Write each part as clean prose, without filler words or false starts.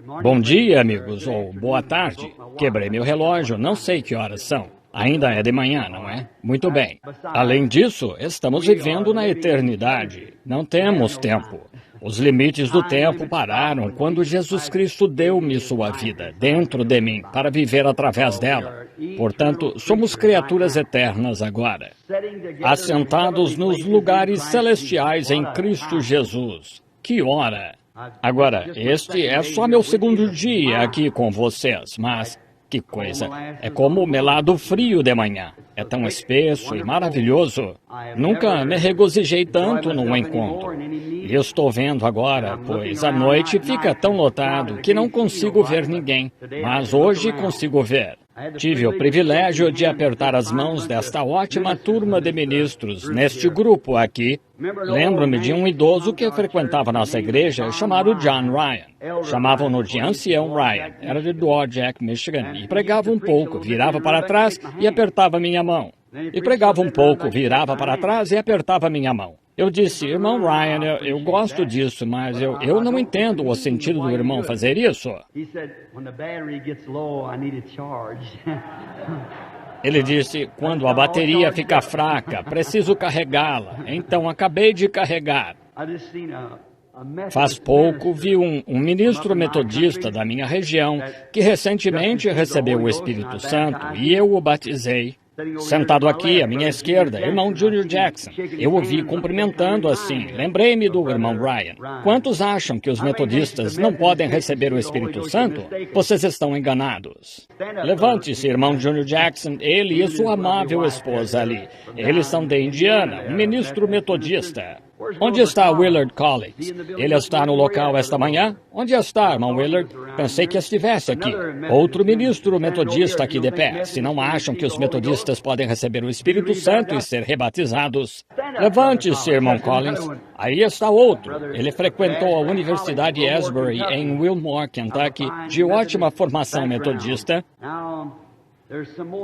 Bom dia, amigos, ou boa tarde. Quebrei meu relógio, não sei que horas são. Ainda é de manhã, não é? Muito bem. Além disso, estamos vivendo na eternidade. Não temos tempo. Os limites do tempo pararam quando Jesus Cristo deu-me sua vida dentro de mim para viver através dela. Portanto, somos criaturas eternas agora, assentados nos lugares celestiais em Cristo Jesus. Que hora! Agora, este é só meu segundo dia aqui com vocês, mas que coisa! É como o melado frio de manhã. É tão espesso e maravilhoso. Nunca me regozijei tanto num encontro. E estou vendo agora, pois a noite fica tão lotado que não consigo ver ninguém. Mas hoje consigo ver. Tive o privilégio de apertar as mãos desta ótima turma de ministros neste grupo aqui. Lembro-me de um idoso que frequentava nossa igreja chamado John Ryan. Chamavam-no de Ancião Ryan. Era de Dowagiac, Michigan, e pregava um pouco, virava para trás e apertava minha mão. E pregava um pouco, virava para trás e apertava minha mão. Eu disse, irmão Ryan, eu gosto disso, mas eu não entendo o sentido do irmão fazer isso. Ele disse, quando a bateria fica fraca, preciso carregá-la. Então acabei de carregar. Faz pouco vi um ministro metodista da minha região que recentemente recebeu o Espírito Santo e eu o batizei. Sentado aqui à minha esquerda, irmão Junior Jackson. Eu o vi cumprimentando assim. Lembrei-me do irmão Ryan. Quantos acham que os metodistas não podem receber o Espírito Santo? Vocês estão enganados. Levante-se, irmão Junior Jackson, ele e sua amável esposa ali. Eles são de Indiana, um ministro metodista. Onde está Willard Collins? Ele está no local esta manhã? Onde está, irmão Willard? Pensei que estivesse aqui. Outro ministro metodista aqui de pé. Se não acham que os metodistas podem receber o Espírito Santo e ser rebatizados, levante-se, irmão Collins. Aí está outro. Ele frequentou a Universidade Asbury em Wilmore, Kentucky, de ótima formação metodista.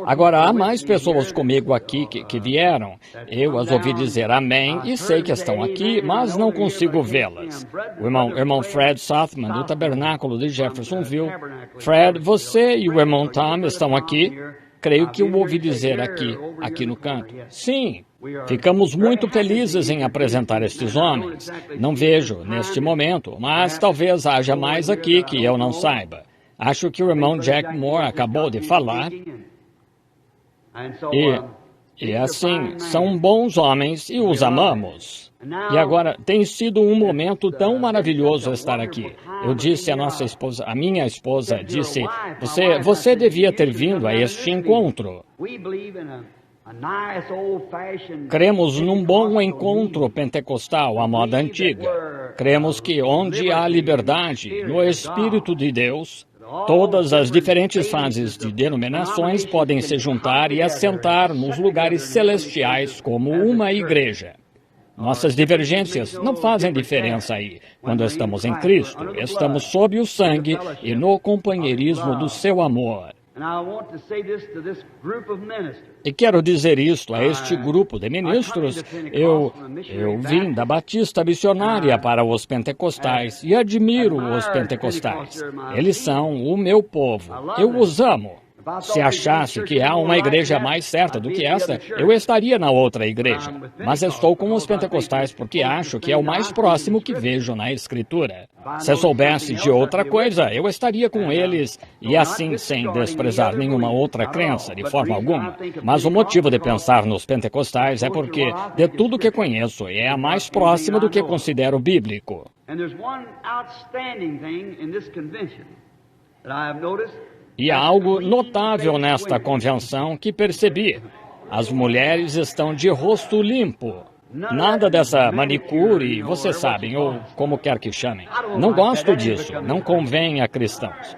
Agora, há mais pessoas comigo aqui que vieram. Eu as ouvi dizer amém e sei que estão aqui, mas não consigo vê-las. O irmão Fred Southman, do Tabernáculo de Jeffersonville. Fred, você e o irmão Tom estão aqui? Creio que o ouvi dizer aqui no canto. Sim, ficamos muito felizes em apresentar estes homens. Não vejo neste momento, mas talvez haja mais aqui que eu não saiba. Acho que o irmão Jack Moore acabou de falar. E assim, são bons homens e os amamos. E agora, tem sido um momento tão maravilhoso estar aqui. Eu disse à nossa esposa, a minha esposa disse, você devia ter vindo a este encontro. Cremos num bom encontro pentecostal à moda antiga. Cremos que onde há liberdade no Espírito de Deus, todas as diferentes fases de denominações podem se juntar e assentar nos lugares celestiais como uma igreja. Nossas divergências não fazem diferença aí. Quando estamos em Cristo, estamos sob o sangue e no companheirismo do seu amor. E quero dizer isto a este grupo de ministros. Eu vim da Batista Missionária para os pentecostais e admiro os pentecostais. Eles são o meu povo. Eu os amo. Se achasse que há uma igreja mais certa do que esta, eu estaria na outra igreja. Mas estou com os pentecostais porque acho que é o mais próximo que vejo na Escritura. Se eu soubesse de outra coisa, eu estaria com eles, e assim sem desprezar nenhuma outra crença, de forma alguma. Mas o motivo de pensar nos pentecostais é porque, de tudo que conheço, é a mais próxima do que considero bíblico. E há algo notável nesta convenção que percebi. As mulheres estão de rosto limpo. Nada dessa manicure, vocês sabem, ou como quer que chamem. Não gosto disso, não convém a cristãos.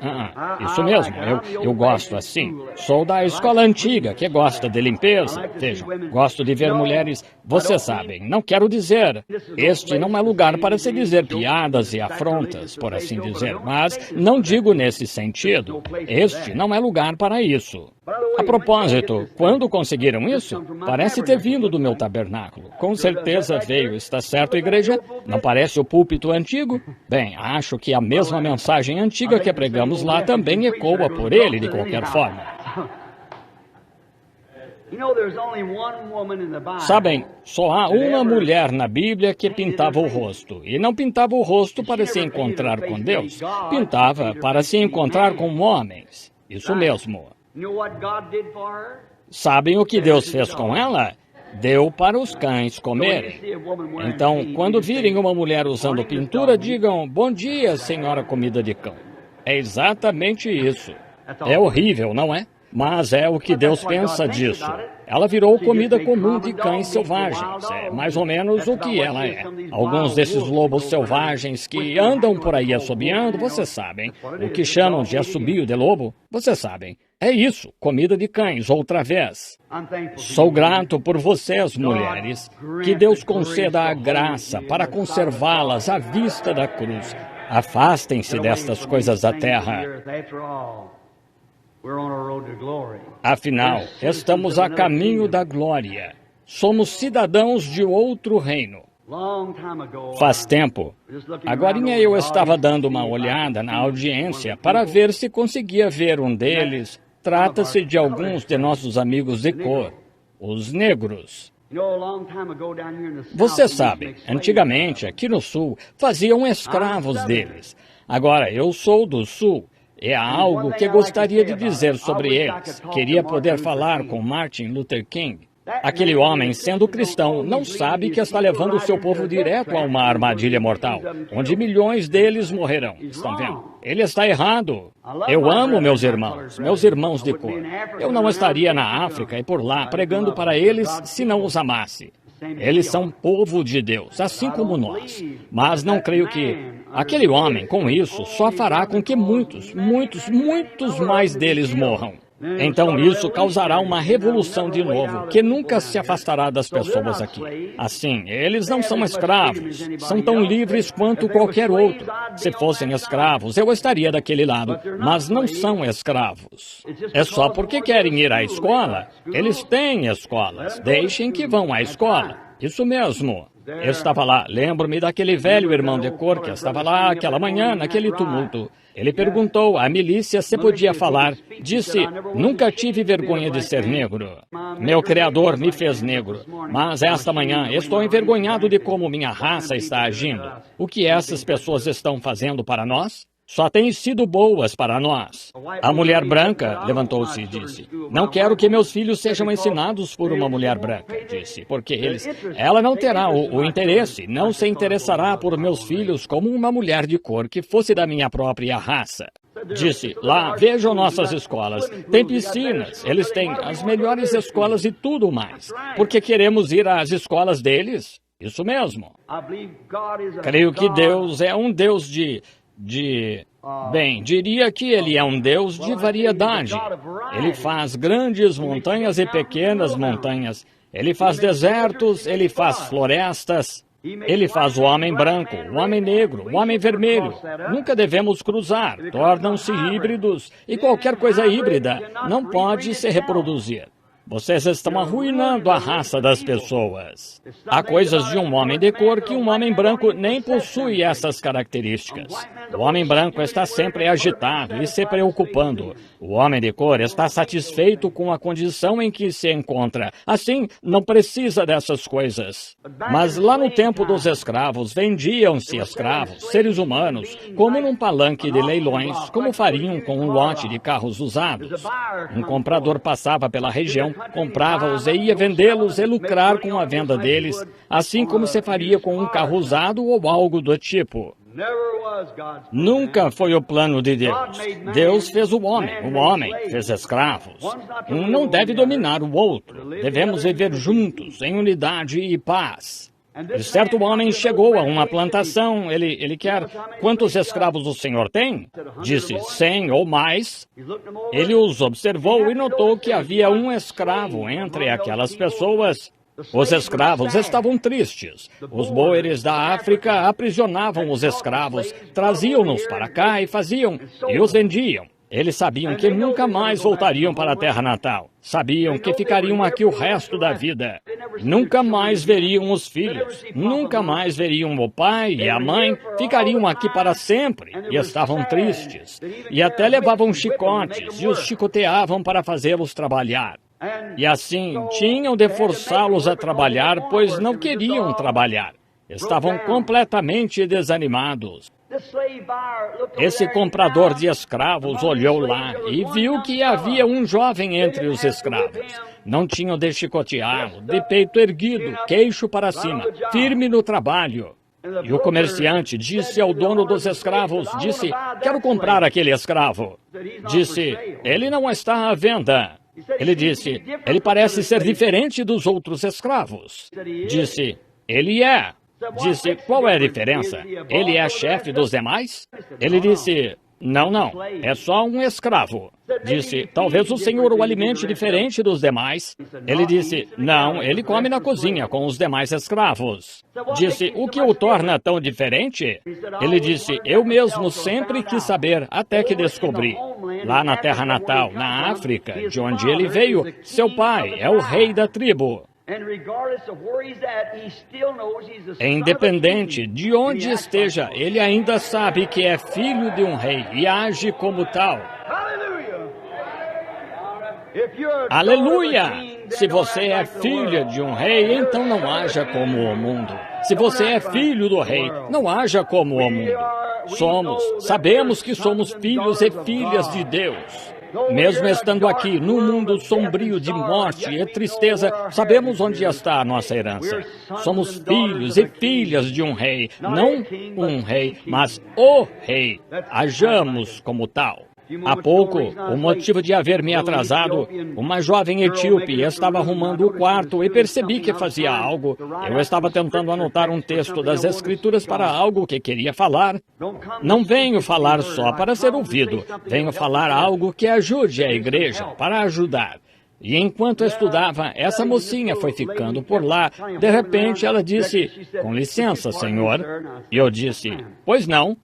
Isso mesmo, eu gosto assim. Sou da escola antiga, que gosta de limpeza. Vejam, gosto de ver mulheres, vocês sabem, não quero dizer. Este não é lugar para se dizer piadas e afrontas, por assim dizer, mas não digo nesse sentido. Este não é lugar para isso. A propósito, quando conseguiram isso? Parece ter vindo do meu tabernáculo. Com certeza veio. Está certo, igreja? Não parece o púlpito antigo? Bem, acho que a mesma mensagem antiga que pregamos lá também ecoa por ele, de qualquer forma. Sabem, só há uma mulher na Bíblia que pintava o rosto. E não pintava o rosto para se encontrar com Deus. Pintava para se encontrar com homens. Isso mesmo. Sabem o que Deus fez com ela? Deu para os cães comerem. Então, quando virem uma mulher usando pintura, digam: bom dia, senhora comida de cão. É exatamente isso. É horrível, não é? Mas é o que Deus pensa disso. Ela virou comida comum de cães selvagens. É mais ou menos o que ela é. Alguns desses lobos selvagens que andam por aí assobiando, vocês sabem. O que chamam de assobio de lobo, vocês sabem. É isso, comida de cães, outra vez. Sou grato por vocês, mulheres. Que Deus conceda a graça para conservá-las à vista da cruz. Afastem-se destas coisas da terra. Afinal, estamos a caminho da glória. Somos cidadãos de outro reino. Faz tempo. Agorinha eu estava dando uma olhada na audiência para ver se conseguia ver um deles. Trata-se de alguns de nossos amigos de cor, os negros. Você sabe, antigamente, aqui no Sul, faziam escravos deles. Agora, eu sou do Sul. É algo que gostaria de dizer sobre eles. Queria poder falar com Martin Luther King. Aquele homem, sendo cristão, não sabe que está levando o seu povo direto a uma armadilha mortal, onde milhões deles morrerão. Estão vendo? Ele está errado. Eu amo meus irmãos de cor. Eu não estaria na África e por lá pregando para eles se não os amasse. Eles são povo de Deus, assim como nós. Mas não creio que aquele homem, com isso, só fará com que muitos mais deles morram. Então isso causará uma revolução de novo, que nunca se afastará das pessoas aqui. Assim, eles não são escravos, são tão livres quanto qualquer outro. Se fossem escravos, eu estaria daquele lado, mas não são escravos. É só porque querem ir à escola. Eles têm escolas, deixem que vão à escola. Isso mesmo. Eu estava lá, lembro-me daquele velho irmão de cor que estava lá aquela manhã, naquele tumulto. Ele perguntou à milícia se podia falar. Disse: nunca tive vergonha de ser negro. Meu Criador me fez negro. Mas esta manhã estou envergonhado de como minha raça está agindo. O que essas pessoas estão fazendo para nós? Só têm sido boas para nós. A mulher branca levantou-se e disse: não quero que meus filhos sejam ensinados por uma mulher branca, disse, porque ela não terá o interesse, não se interessará por meus filhos como uma mulher de cor que fosse da minha própria raça. Disse: lá, vejam nossas escolas, tem piscinas, eles têm as melhores escolas e tudo mais. Porque queremos ir às escolas deles? Isso mesmo. Creio que Deus é um Deus Bem, diria que ele é um Deus de variedade. Ele faz grandes montanhas e pequenas montanhas. Ele faz desertos, ele faz florestas. Ele faz o homem branco, o homem negro, o homem vermelho. Nunca devemos cruzar, tornam-se híbridos. E qualquer coisa híbrida não pode se reproduzir. Vocês estão arruinando a raça das pessoas. Há coisas de um homem de cor que um homem branco nem possui essas características. O homem branco está sempre agitado e se preocupando. O homem de cor está satisfeito com a condição em que se encontra. Assim, não precisa dessas coisas. Mas lá no tempo dos escravos, vendiam-se escravos, seres humanos, como num palanque de leilões, como fariam com um lote de carros usados. Um comprador passava pela região, comprava-os e ia vendê-los e lucrar com a venda deles, assim como se faria com um carro usado ou algo do tipo. Nunca foi o plano de Deus. Deus fez o homem fez escravos. Um não deve dominar o outro. Devemos viver juntos, em unidade e paz. E certo homem chegou a uma plantação, ele quer: quantos escravos o senhor tem? Disse: 100 ou mais. Ele os observou e notou que havia um escravo entre aquelas pessoas. Os escravos estavam tristes. Os boeres da África aprisionavam os escravos, traziam-nos para cá e os vendiam. Eles sabiam que nunca mais voltariam para a terra natal. Sabiam que ficariam aqui o resto da vida. Nunca mais veriam os filhos. Nunca mais veriam o pai e a mãe. Ficariam aqui para sempre. E estavam tristes. E até levavam chicotes e os chicoteavam para fazê-los trabalhar. E assim, tinham de forçá-los a trabalhar, pois não queriam trabalhar. Estavam completamente desanimados. Esse comprador de escravos olhou lá e viu que havia um jovem entre os escravos. Não tinham de chicoteá-lo, de peito erguido, queixo para cima, firme no trabalho. E o comerciante disse ao dono dos escravos, disse, quero comprar aquele escravo. Disse, ele não está à venda. Ele disse, ele parece ser diferente dos outros escravos. Disse, ele é. Disse, qual é a diferença? Ele é chefe dos demais? Ele disse, não, é só um escravo. Disse, talvez o senhor o alimente diferente dos demais. Ele disse, não, ele come na cozinha com os demais escravos. Disse, o que o torna tão diferente? Ele disse, eu mesmo sempre quis saber, até que descobri. Lá na terra natal, na África, de onde ele veio, seu pai é o rei da tribo. Independente de onde esteja, ele ainda sabe que é filho de um rei e age como tal. Aleluia! Se você é filha de um rei, então não haja como o mundo. Se você é filho do rei, não haja como o mundo. Sabemos que somos filhos e filhas de Deus. Mesmo estando aqui, num mundo sombrio de morte e tristeza, sabemos onde está a nossa herança. Somos filhos e filhas de um rei. Não um rei, mas o rei. Hajamos como tal. Há pouco, o motivo de haver me atrasado, uma jovem etíope estava arrumando o quarto e percebi que fazia algo. Eu estava tentando anotar um texto das Escrituras para algo que queria falar. Não venho falar só para ser ouvido, venho falar algo que ajude a igreja, para ajudar. E enquanto estudava, essa mocinha foi ficando por lá. De repente, ela disse, com licença, senhor. E eu disse, pois não.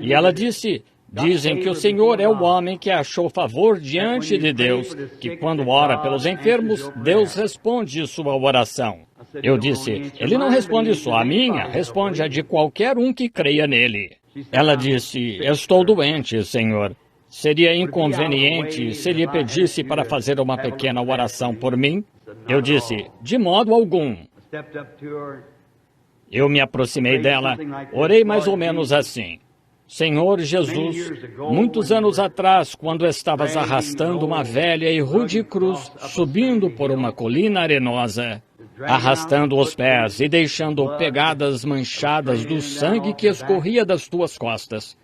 E ela disse, dizem que o senhor é o homem que achou favor diante de Deus, que quando ora pelos enfermos, Deus responde sua oração. Eu disse, ele não responde só a minha, responde a de qualquer um que creia nele. Ela disse, estou doente, senhor. Seria inconveniente se lhe pedisse para fazer uma pequena oração por mim? Eu disse, de modo algum. Eu me aproximei dela, orei mais ou menos assim. Senhor Jesus, muitos anos atrás, quando estavas arrastando uma velha e rude cruz, subindo por uma colina arenosa, arrastando os pés e deixando pegadas manchadas do sangue que escorria das tuas costas.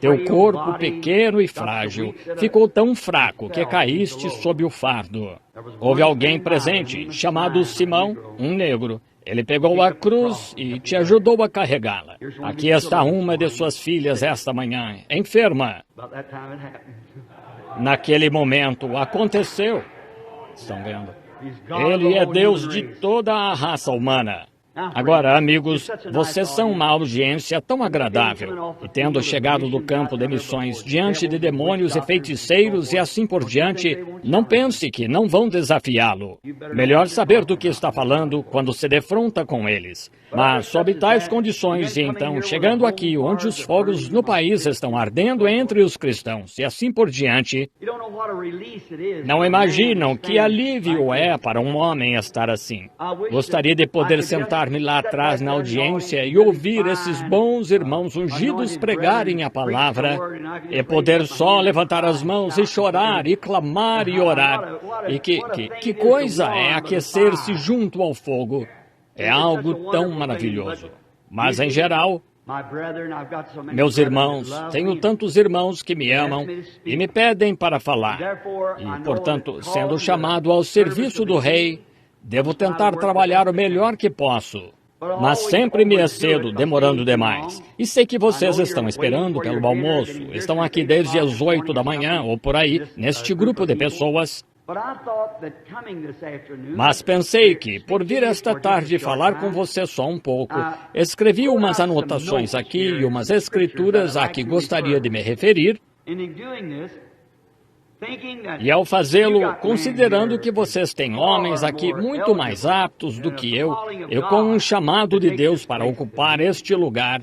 Teu corpo pequeno e frágil ficou tão fraco que caíste sob o fardo. Houve alguém presente, chamado Simão, um negro. Ele pegou a cruz e te ajudou a carregá-la. Aqui está uma de suas filhas esta manhã, enferma. Naquele momento, aconteceu. Estão vendo? Ele é Deus de toda a raça humana. Agora, amigos, vocês são uma audiência tão agradável. E tendo chegado do campo de missões diante de demônios e feiticeiros e assim por diante, não pense que não vão desafiá-lo. Melhor saber do que está falando quando se defronta com eles. Mas, sob tais condições, e então, chegando aqui, onde os fogos no país estão ardendo entre os cristãos, e assim por diante, não imaginam que alívio é para um homem estar assim. Gostaria de poder sentar-me lá atrás na audiência e ouvir esses bons irmãos ungidos pregarem a palavra, e poder só levantar as mãos e chorar, e clamar e orar. E que coisa é aquecer-se junto ao fogo. É algo tão maravilhoso. Mas, em geral, meus irmãos, tenho tantos irmãos que me amam e me pedem para falar. E, portanto, sendo chamado ao serviço do Rei, devo tentar trabalhar o melhor que posso. Mas sempre me excedo, demorando demais. E sei que vocês estão esperando pelo almoço. Estão aqui desde as 8 da manhã, ou por aí, neste grupo de pessoas. Mas pensei que, por vir esta tarde falar com você só um pouco, escrevi umas anotações aqui e umas escrituras a que gostaria de me referir, e ao fazê-lo, considerando que vocês têm homens aqui muito mais aptos do que eu com um chamado de Deus para ocupar este lugar,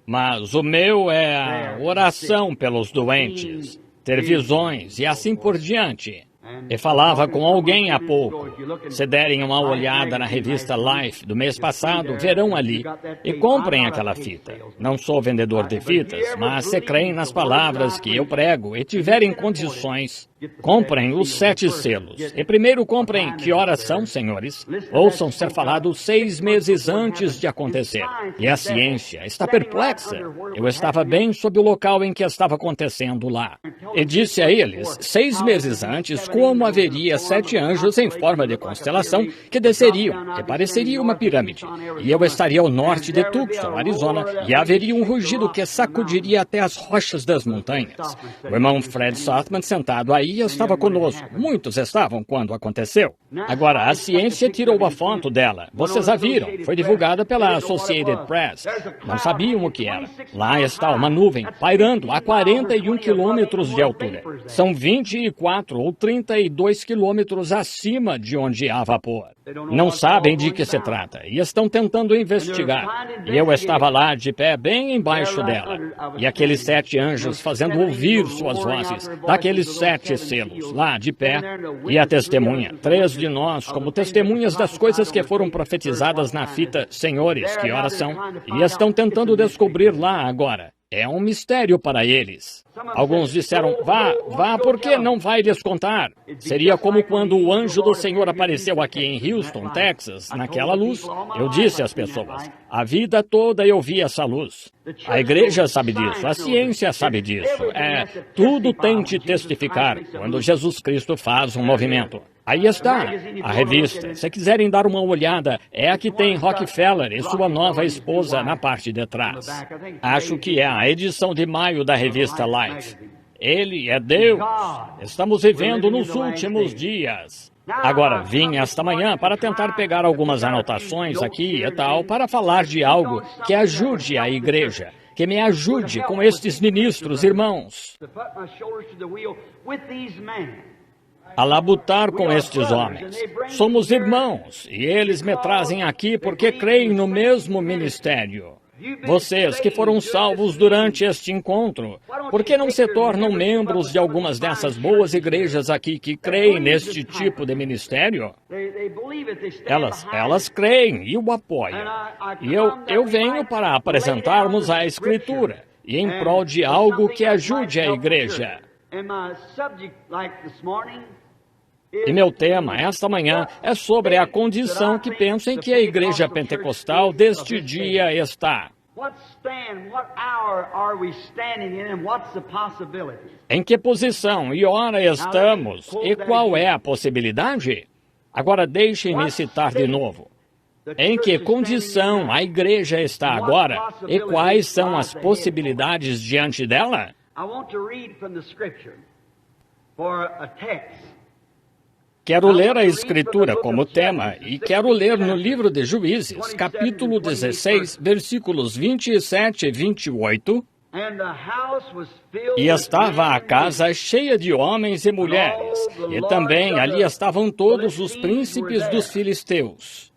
mas o meu é a oração pelos doentes, ter visões e assim por diante. E falava com alguém há pouco. Se derem uma olhada na revista Life do mês passado, verão ali. E comprem aquela fita. Não sou vendedor de fitas, mas se creem nas palavras que eu prego e tiverem condições, comprem os 7 selos. E primeiro comprem que horas são, senhores. Ouçam ser falado 6 meses antes de acontecer. E a ciência está perplexa. Eu estava bem sob o local em que estava acontecendo lá. E disse a eles, 6 meses antes, como haveria 7 anjos em forma de constelação que desceriam, e pareceria uma pirâmide. E eu estaria ao norte de Tucson, Arizona, e haveria um rugido que sacudiria até as rochas das montanhas. O irmão Fred Sothmann, sentado aí, estava conosco. Muitos estavam quando aconteceu. Agora, a ciência tirou a foto dela. Vocês a viram. Foi divulgada pela Associated Press. Não sabiam o que era. Lá está uma nuvem, pairando a 41 quilômetros de altura. São 24 ou 32 quilômetros acima de onde há vapor. Não sabem de que se trata e estão tentando investigar. E eu estava lá de pé bem embaixo dela. E aqueles 7 anjos fazendo ouvir suas vozes, daqueles 7 selos, lá de pé. E a testemunha, 3 de nós, como testemunhas das coisas que foram profetizadas na fita, senhores, que horas são? E estão tentando descobrir lá agora. É um mistério para eles. Alguns disseram, vá, porque não vai lhes contar. Seria como quando o anjo do Senhor apareceu aqui em Houston, Texas, naquela luz. Eu disse às pessoas, a vida toda eu vi essa luz. A igreja sabe disso, a ciência sabe disso. Tudo tem de testificar quando Jesus Cristo faz um movimento. Aí está, a revista. Se quiserem dar uma olhada, é a que tem Rockefeller e sua nova esposa na parte de trás. Acho que é a edição de maio da revista Life. Ele é Deus. Estamos vivendo nos últimos dias. Agora, vim esta manhã para tentar pegar algumas anotações aqui e tal, para falar de algo que ajude a igreja, que me ajude com estes ministros, irmãos. A labutar com estes homens. Somos irmãos, e eles me trazem aqui porque creem no mesmo ministério. Vocês que foram salvos durante este encontro, por que não se tornam membros de algumas dessas boas igrejas aqui que creem neste tipo de ministério? Elas creem e o apoiam. E eu venho para apresentarmos a Escritura, e em prol de algo que ajude a igreja. E meu tema, esta manhã, é sobre a condição que penso em que a igreja pentecostal deste dia está. Em que posição e hora estamos e qual é a possibilidade? Agora deixem-me citar de novo. Em que condição a igreja está agora e quais são as possibilidades diante dela? Quero ler a Escritura como tema e quero ler no livro de Juízes, capítulo 16, versículos 27 e 28. E estava a casa cheia de homens e mulheres, e também ali estavam todos os príncipes dos filisteus.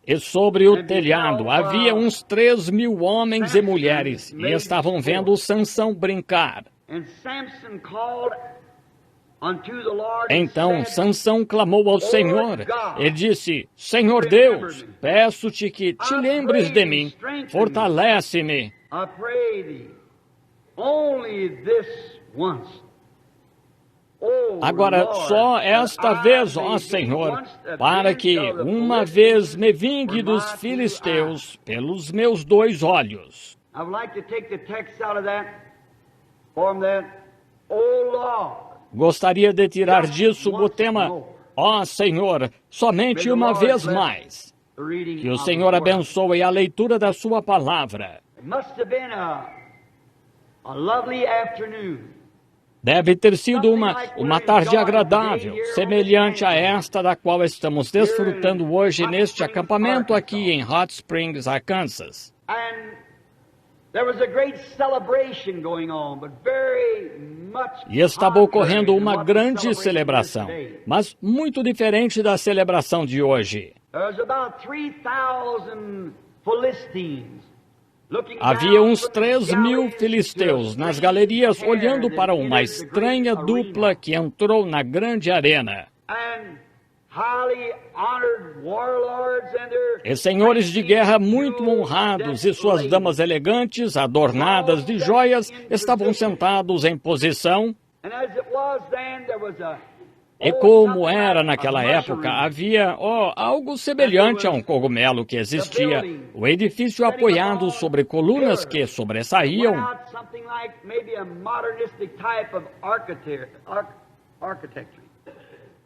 E sobre o telhado havia uns 3.000 homens e mulheres, e estavam vendo Sansão brincar. Então Sansão clamou ao Senhor e disse, Senhor Deus, peço-te que te lembres de mim, fortalece-me. Agora, só esta vez, ó Senhor, para que uma vez me vingue dos filisteus pelos meus 2 olhos. Gostaria de tirar disso o tema, ó Senhor, somente uma vez mais. Que o Senhor abençoe a leitura da sua palavra. a lovely afternoon. Deve ter sido uma tarde agradável, semelhante a esta da qual estamos desfrutando hoje neste acampamento aqui em Hot Springs, Arkansas. E estava ocorrendo uma grande celebração, mas muito diferente da celebração de hoje. Havia uns 3.000 filisteus nas galerias olhando para uma estranha dupla que entrou na grande arena. E senhores de guerra muito honrados e suas damas elegantes, adornadas de joias, estavam sentados em posição. E como era naquela época, havia algo semelhante a um cogumelo que existia, o edifício apoiado sobre colunas que sobressaíam.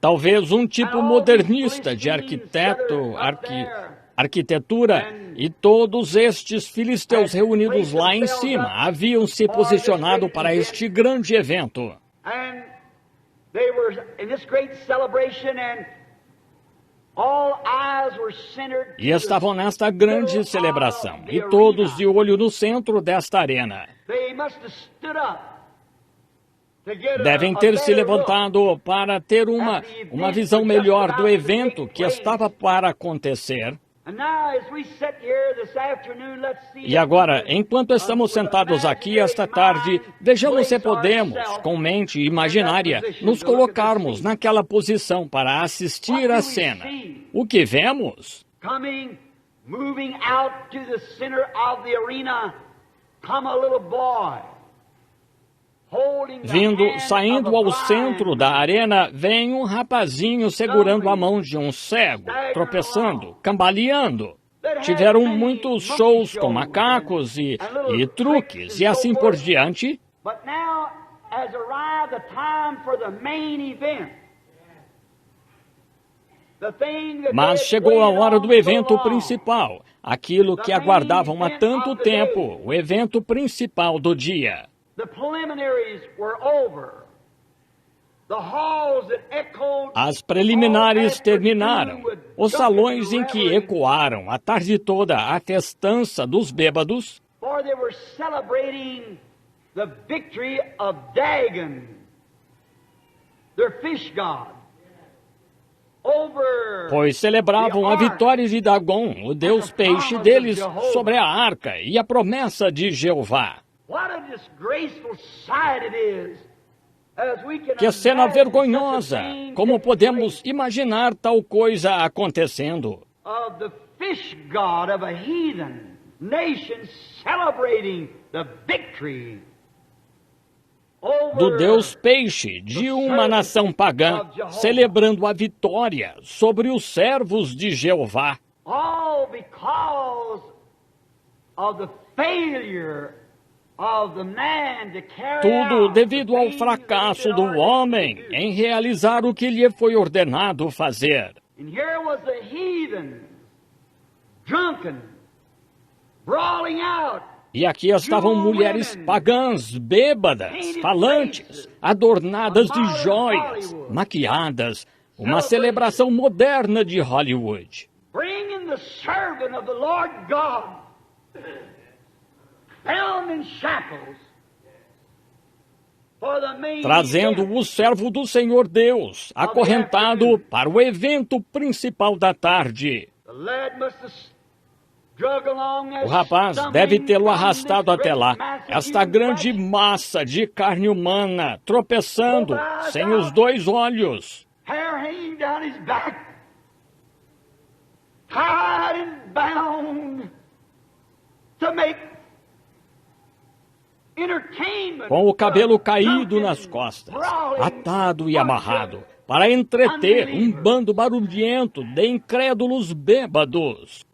Talvez um tipo modernista de arquitetura, e todos estes filisteus reunidos lá em cima haviam se posicionado para este grande evento. E estavam nesta grande celebração, e todos de olho no centro desta arena. Devem ter se levantado para ter uma visão melhor do evento que estava para acontecer. E agora, enquanto estamos sentados aqui esta tarde, vejamos se podemos, com mente imaginária, nos colocarmos naquela posição para assistir à cena. O que vemos? Moving out to the center of the arena, come a little boy. Saindo ao centro da arena, vem um rapazinho segurando a mão de um cego, tropeçando, cambaleando. Tiveram muitos shows com macacos e truques e assim por diante. Mas chegou a hora do evento principal, aquilo que aguardavam há tanto tempo, o evento principal do dia. As preliminares terminaram. Os salões em que ecoaram a tarde toda a festança dos bêbados, pois celebravam a vitória de Dagon, o deus peixe deles, sobre a arca e a promessa de Jeová. Que cena vergonhosa! Como podemos imaginar tal coisa acontecendo? Do deus peixe de uma nação pagã, celebrando a vitória sobre os servos de Jeová. All because of the failure. Tudo devido ao fracasso do homem em realizar o que lhe foi ordenado fazer. E aqui estavam mulheres pagãs, bêbadas, falantes, adornadas de joias, maquiadas, uma celebração moderna de Hollywood. Trazendo o servo do Senhor Deus, acorrentado para o evento principal da tarde. O rapaz deve tê-lo arrastado até lá, esta grande massa de carne humana, tropeçando, sem os dois olhos. Com o cabelo caído nas costas, atado e amarrado, para entreter um bando barulhento de incrédulos bêbados.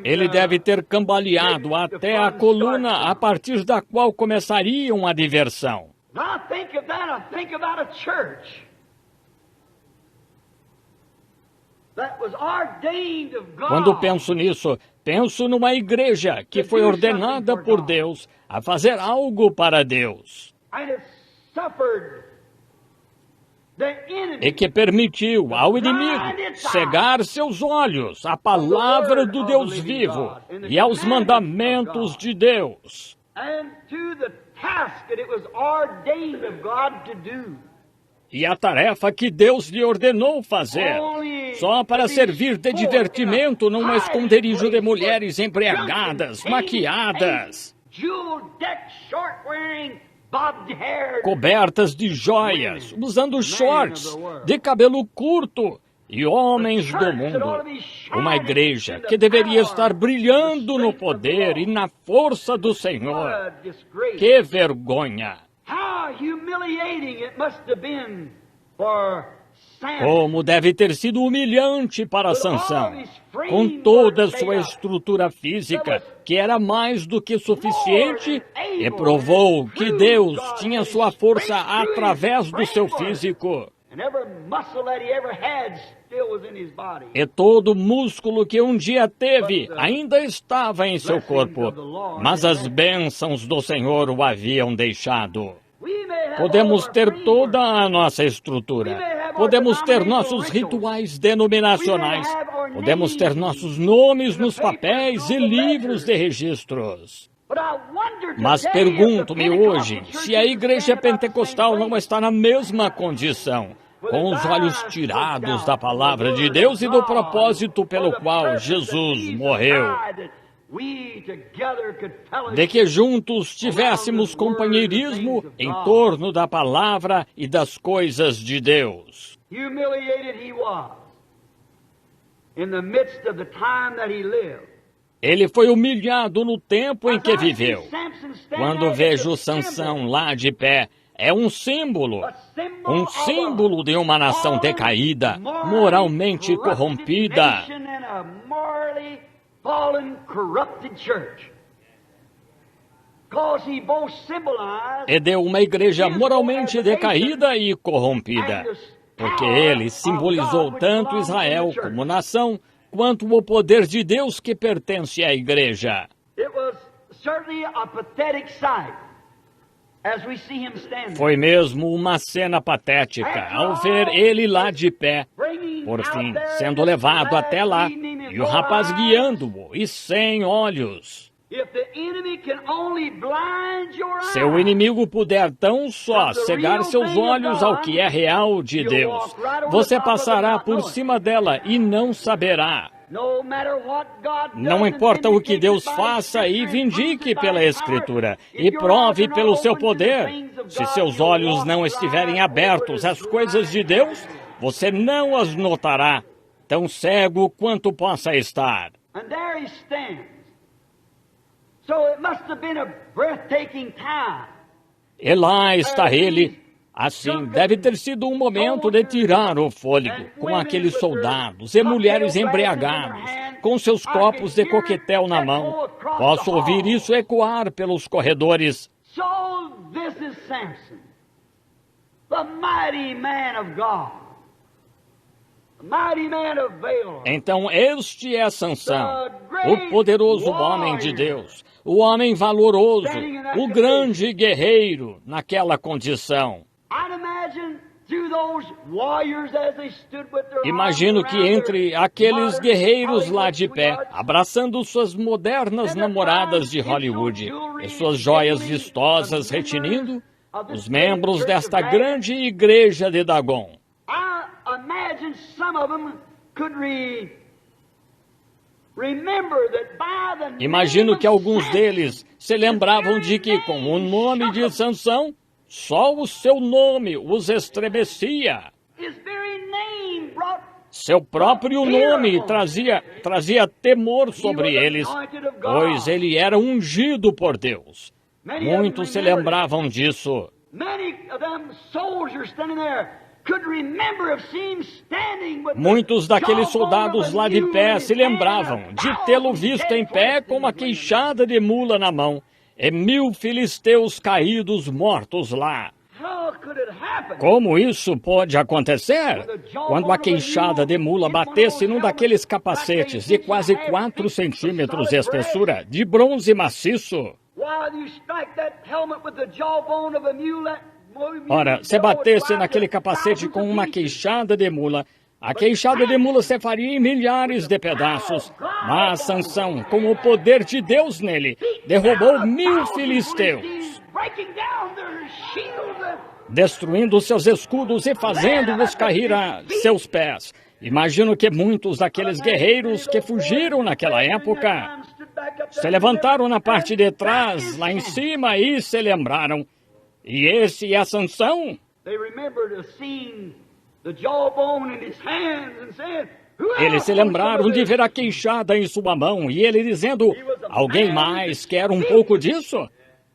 Ele deve ter cambaleado até a coluna a partir da qual começariam a diversão. Quando penso nisso, Penso numa igreja que foi ordenada por Deus a fazer algo para Deus e que permitiu ao inimigo cegar seus olhos à palavra do Deus vivo e aos mandamentos de Deus. E a tarefa que Deus lhe ordenou fazer, só para servir de divertimento num esconderijo de mulheres embriagadas, maquiadas, cobertas de joias, usando shorts, de cabelo curto, e homens do mundo. Uma igreja que deveria estar brilhando no poder e na força do Senhor. Que vergonha! Como deve ter sido humilhante para Sansão, com toda a sua estrutura física, que era mais do que suficiente, e provou que Deus tinha sua força através do seu físico. E todo músculo que um dia teve ainda estava em seu corpo, mas as bênçãos do Senhor o haviam deixado. Podemos ter toda a nossa estrutura, podemos ter nossos rituais denominacionais, podemos ter nossos nomes nos papéis e livros de registros. Mas pergunto-me hoje se a igreja pentecostal não está na mesma condição, com os olhos tirados da palavra de Deus e do propósito pelo qual Jesus morreu, de que juntos tivéssemos companheirismo em torno da palavra e das coisas de Deus. Ele foi humilhado no tempo em que viveu. Quando vejo Sansão lá de pé, é um símbolo de uma nação decaída, moralmente corrompida, e de uma igreja moralmente decaída e corrompida, porque ele simbolizou tanto Israel como nação, quanto o poder de Deus que pertence à igreja. Foi mesmo uma cena patética ao ver ele lá de pé, por fim, sendo levado até lá, e o rapaz guiando-o, e sem olhos. Se o inimigo puder tão só cegar seus olhos ao que é real de Deus, você passará por cima dela e não saberá. Não importa o que Deus faça, e vindique pela Escritura, e prove pelo seu poder. Se seus olhos não estiverem abertos às coisas de Deus, você não as notará, tão cego quanto possa estar. E lá está ele. Assim, deve ter sido um momento de tirar o fôlego, com aqueles soldados e mulheres embriagados, com seus copos de coquetel na mão. Posso ouvir isso ecoar pelos corredores. Então este é Sansão, o poderoso homem de Deus, o homem valoroso, o grande guerreiro naquela condição. Imagino que entre aqueles guerreiros lá de pé, abraçando suas modernas namoradas de Hollywood e suas joias vistosas retinindo, os membros desta grande igreja de Dagon. Imagino que alguns deles se lembravam de que, com o nome de Sansão, só o seu nome os estremecia. Seu próprio nome trazia temor sobre eles, pois ele era ungido por Deus. Muitos se lembravam disso. Muitos daqueles soldados lá de pé se lembravam de tê-lo visto em pé com uma queixada de mula na mão, e 1000 filisteus caídos mortos lá. Como isso pode acontecer? Quando a queixada de mula batesse num daqueles capacetes de quase 4 centímetros de espessura, de bronze maciço. Ora, se batesse naquele capacete com uma queixada de mula, a queixada de mula se faria em milhares de pedaços. Mas Sansão, com o poder de Deus nele, derrubou 1000 filisteus, destruindo seus escudos e fazendo-os cair a seus pés. Imagino que muitos daqueles guerreiros que fugiram naquela época se levantaram na parte de trás, lá em cima, e se lembraram. E esse é Sansão? Eles se lembraram de ver a queixada em sua mão e ele dizendo: alguém mais quer um pouco disso?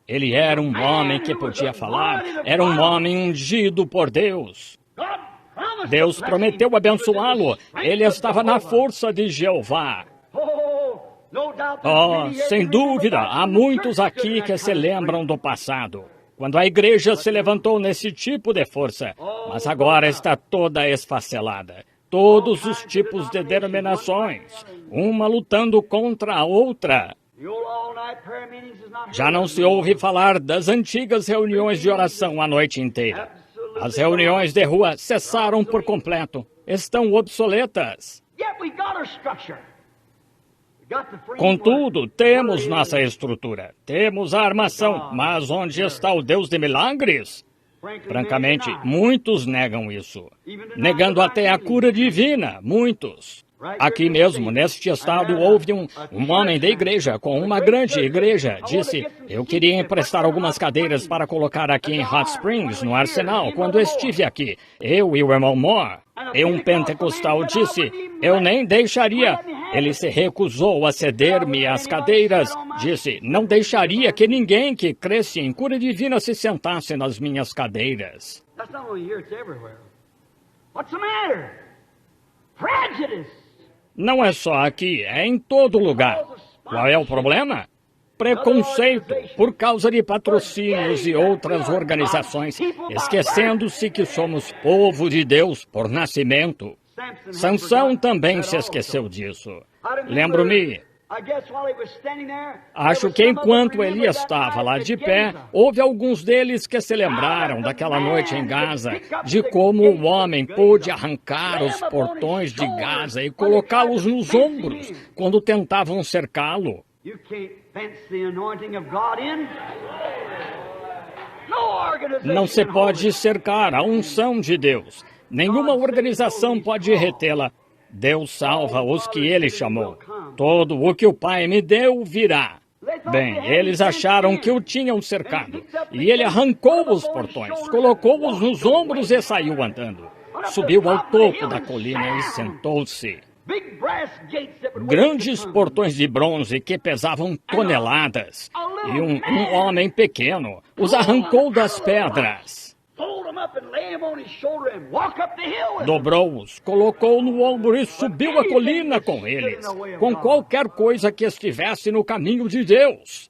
Ele era um homem que podia falar, era um homem ungido por Deus. Deus prometeu abençoá-lo, ele estava na força de Jeová. Oh, sem dúvida, há muitos aqui que se lembram do passado, quando a igreja se levantou nesse tipo de força, mas agora está toda esfacelada. Todos os tipos de denominações, uma lutando contra a outra. Já não se ouve falar das antigas reuniões de oração a noite inteira. As reuniões de rua cessaram por completo. Estão obsoletas. Contudo, temos nossa estrutura, temos a armação, mas onde está o Deus de milagres? Francamente, muitos negam isso, negando até a cura divina, muitos. Aqui mesmo, neste estado, houve um homem da igreja, com uma grande igreja, disse: eu queria emprestar algumas cadeiras para colocar aqui em Hot Springs, no Arsenal, quando estive aqui, eu e o irmão Moore. E um pentecostal disse: eu nem deixaria. Ele se recusou a ceder-me as cadeiras. Disse: não deixaria que ninguém que cresce em cura divina se sentasse nas minhas cadeiras. Não é só aqui, é em todo lugar. Qual é o problema? Preconceito, por causa de patrocínios e outras organizações, esquecendo-se que somos povo de Deus por nascimento. Sansão também se esqueceu disso. Lembro-me, acho que enquanto ele estava lá de pé, houve alguns deles que se lembraram daquela noite em Gaza, de como o homem pôde arrancar os portões de Gaza e colocá-los nos ombros quando tentavam cercá-lo. Não se pode cercar a unção de Deus. Nenhuma organização pode retê-la. Deus salva os que Ele chamou. Todo o que o Pai me deu virá. Bem, eles acharam que o tinham cercado. E Ele arrancou os portões, colocou-os nos ombros e saiu andando. Subiu ao topo da colina e sentou-se. Grandes portões de bronze que pesavam toneladas. E um homem pequeno os arrancou das pedras. Dobrou-os, colocou no ombro e subiu a colina com eles, com qualquer coisa que estivesse no caminho de Deus.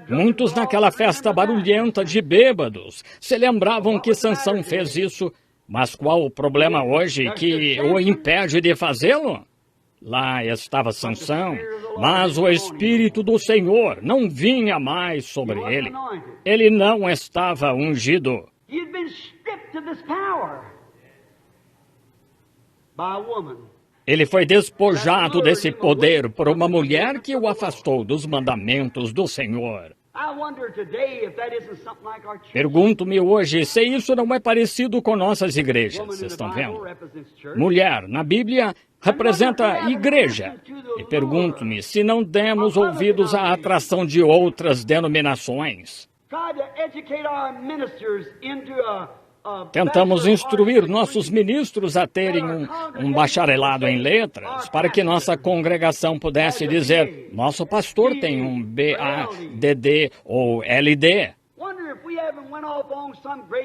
Muitos naquela festa barulhenta de bêbados se lembravam que Sansão fez isso, mas qual o problema hoje que o impede de fazê-lo? Lá estava Sansão, mas o Espírito do Senhor não vinha mais sobre ele. Ele não estava ungido. Ele foi despojado desse poder por uma mulher que o afastou dos mandamentos do Senhor. Pergunto-me hoje se isso não é parecido com nossas igrejas, vocês estão vendo? Mulher, na Bíblia, representa igreja. E pergunto-me se não demos ouvidos à atração de outras denominações. Tentamos instruir nossos ministros a terem um bacharelado em letras, para que nossa congregação pudesse dizer: nosso pastor tem um BADD ou LD.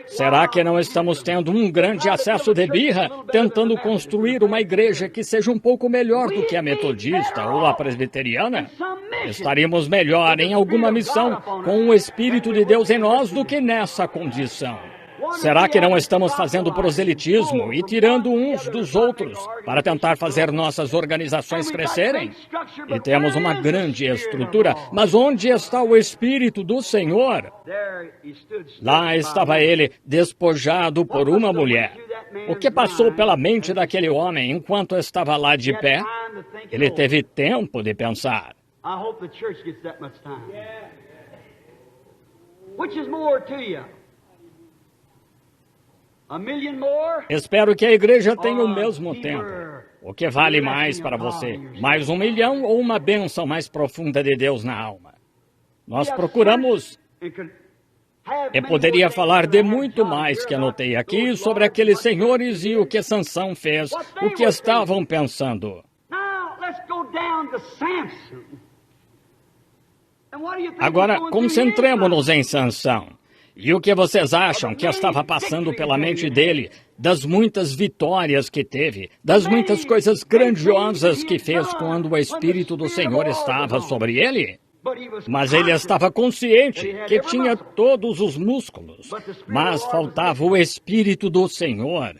Será que não estamos tendo um grande acesso de birra, tentando construir uma igreja que seja um pouco melhor do que a metodista ou a presbiteriana? Estaríamos melhor em alguma missão com o Espírito de Deus em nós do que nessa condição. Será que não estamos fazendo proselitismo e tirando uns dos outros para tentar fazer nossas organizações crescerem? E temos uma grande estrutura, mas onde está o Espírito do Senhor? Lá estava ele, despojado por uma mulher. O que passou pela mente daquele homem enquanto estava lá de pé? Ele teve tempo de pensar. Espero que a igreja tenha o mesmo tempo. O que vale mais para você? Mais 1 milhão ou uma bênção mais profunda de Deus na alma? Nós procuramos... Eu poderia falar de muito mais que anotei aqui sobre aqueles senhores e o que Sansão fez, o que estavam pensando. Agora, concentremos-nos em Sansão. E o que vocês acham que estava passando pela mente dele, das muitas vitórias que teve, das muitas coisas grandiosas que fez quando o Espírito do Senhor estava sobre ele? Mas ele estava consciente que tinha todos os músculos, mas faltava o Espírito do Senhor.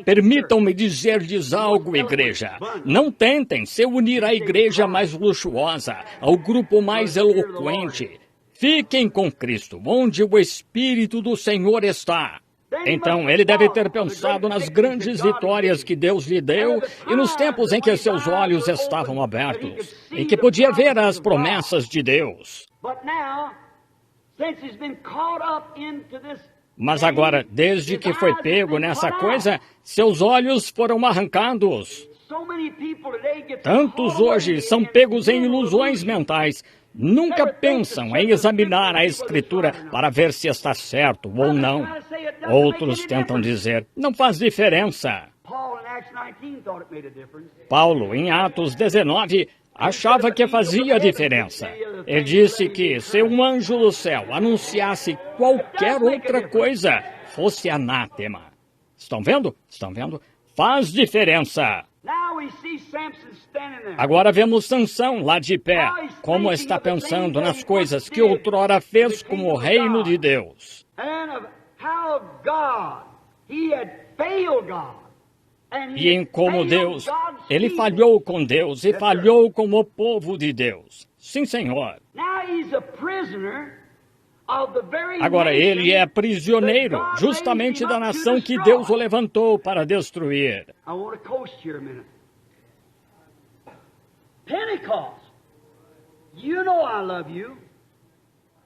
Permitam-me dizer-lhes algo, igreja. Não tentem se unir à igreja mais luxuosa, ao grupo mais eloquente. Fiquem com Cristo, onde o Espírito do Senhor está. Então, ele deve ter pensado nas grandes vitórias que Deus lhe deu e nos tempos em que seus olhos estavam abertos, em que podia ver as promessas de Deus. Mas agora, desde que foi pego nessa coisa, seus olhos foram arrancados. Tantos hoje são pegos em ilusões mentais. Nunca pensam em examinar a Escritura para ver se está certo ou não. Outros tentam dizer, não faz diferença. Paulo, em Atos 19, achava que fazia diferença. Ele disse que se um anjo do céu anunciasse qualquer outra coisa, fosse anátema. Estão vendo? Estão vendo? Faz diferença. Agora vemos Sansão lá de pé, como está pensando nas coisas que outrora fez com o reino de Deus. E em como Deus, ele falhou com Deus e falhou com o povo de Deus. Sim, Senhor. Agora ele é prisioneiro, justamente da nação que Deus o levantou para destruir.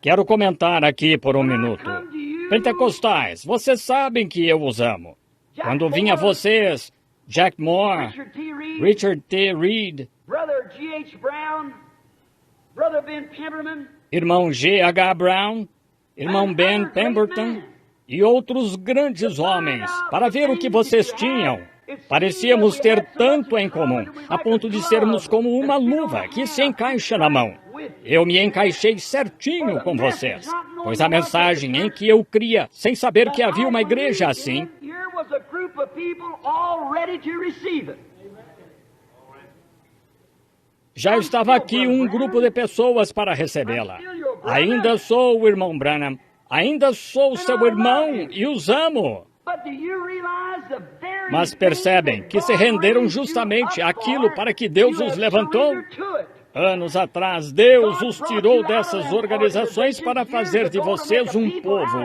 Quero comentar aqui por um minuto. Pentecostais, vocês sabem que eu os amo. Quando vim a vocês, Jack Moore, Richard T. Reed, irmão G.H. Brown, irmão Ben Pemberton e outros grandes homens, para ver o que vocês tinham. Parecíamos ter tanto em comum, a ponto de sermos como uma luva que se encaixa na mão. Eu me encaixei certinho com vocês, pois a mensagem em que eu cria, sem saber que havia uma igreja assim, já estava aqui um grupo de pessoas para recebê-la. Ainda sou o irmão Branham, ainda sou seu irmão e os amo. Mas percebem que se renderam justamente àquilo para que Deus os levantou? Anos atrás, Deus os tirou dessas organizações para fazer de vocês um povo.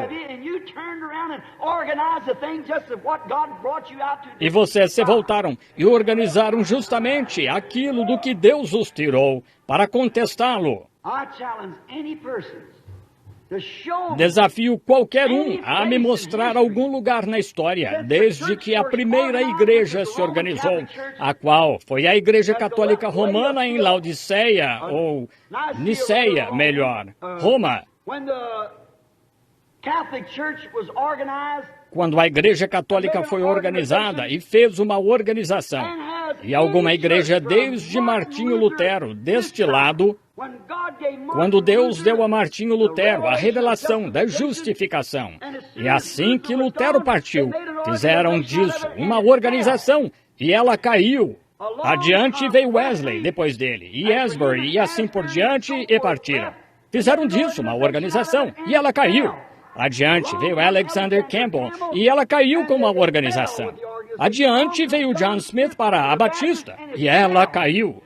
E vocês se voltaram e organizaram justamente aquilo do que Deus os tirou para contestá-lo. Desafio qualquer um a me mostrar algum lugar na história, desde que a primeira igreja se organizou, a qual foi a Igreja Católica Romana em Laodiceia, ou Niceia, melhor, Roma. Quando a Igreja Católica foi organizada e fez uma organização, e alguma igreja desde Martinho Lutero, deste lado, quando Deus deu a Martinho Lutero a revelação da justificação, e assim que Lutero partiu, fizeram disso uma organização, e ela caiu. Adiante veio Wesley depois dele, e Asbury, e assim por diante, e partiram. Fizeram disso uma organização e ela caiu. Adiante veio Alexander Campbell e ela caiu com uma organização. Adiante veio John Smith para a Batista e ela caiu.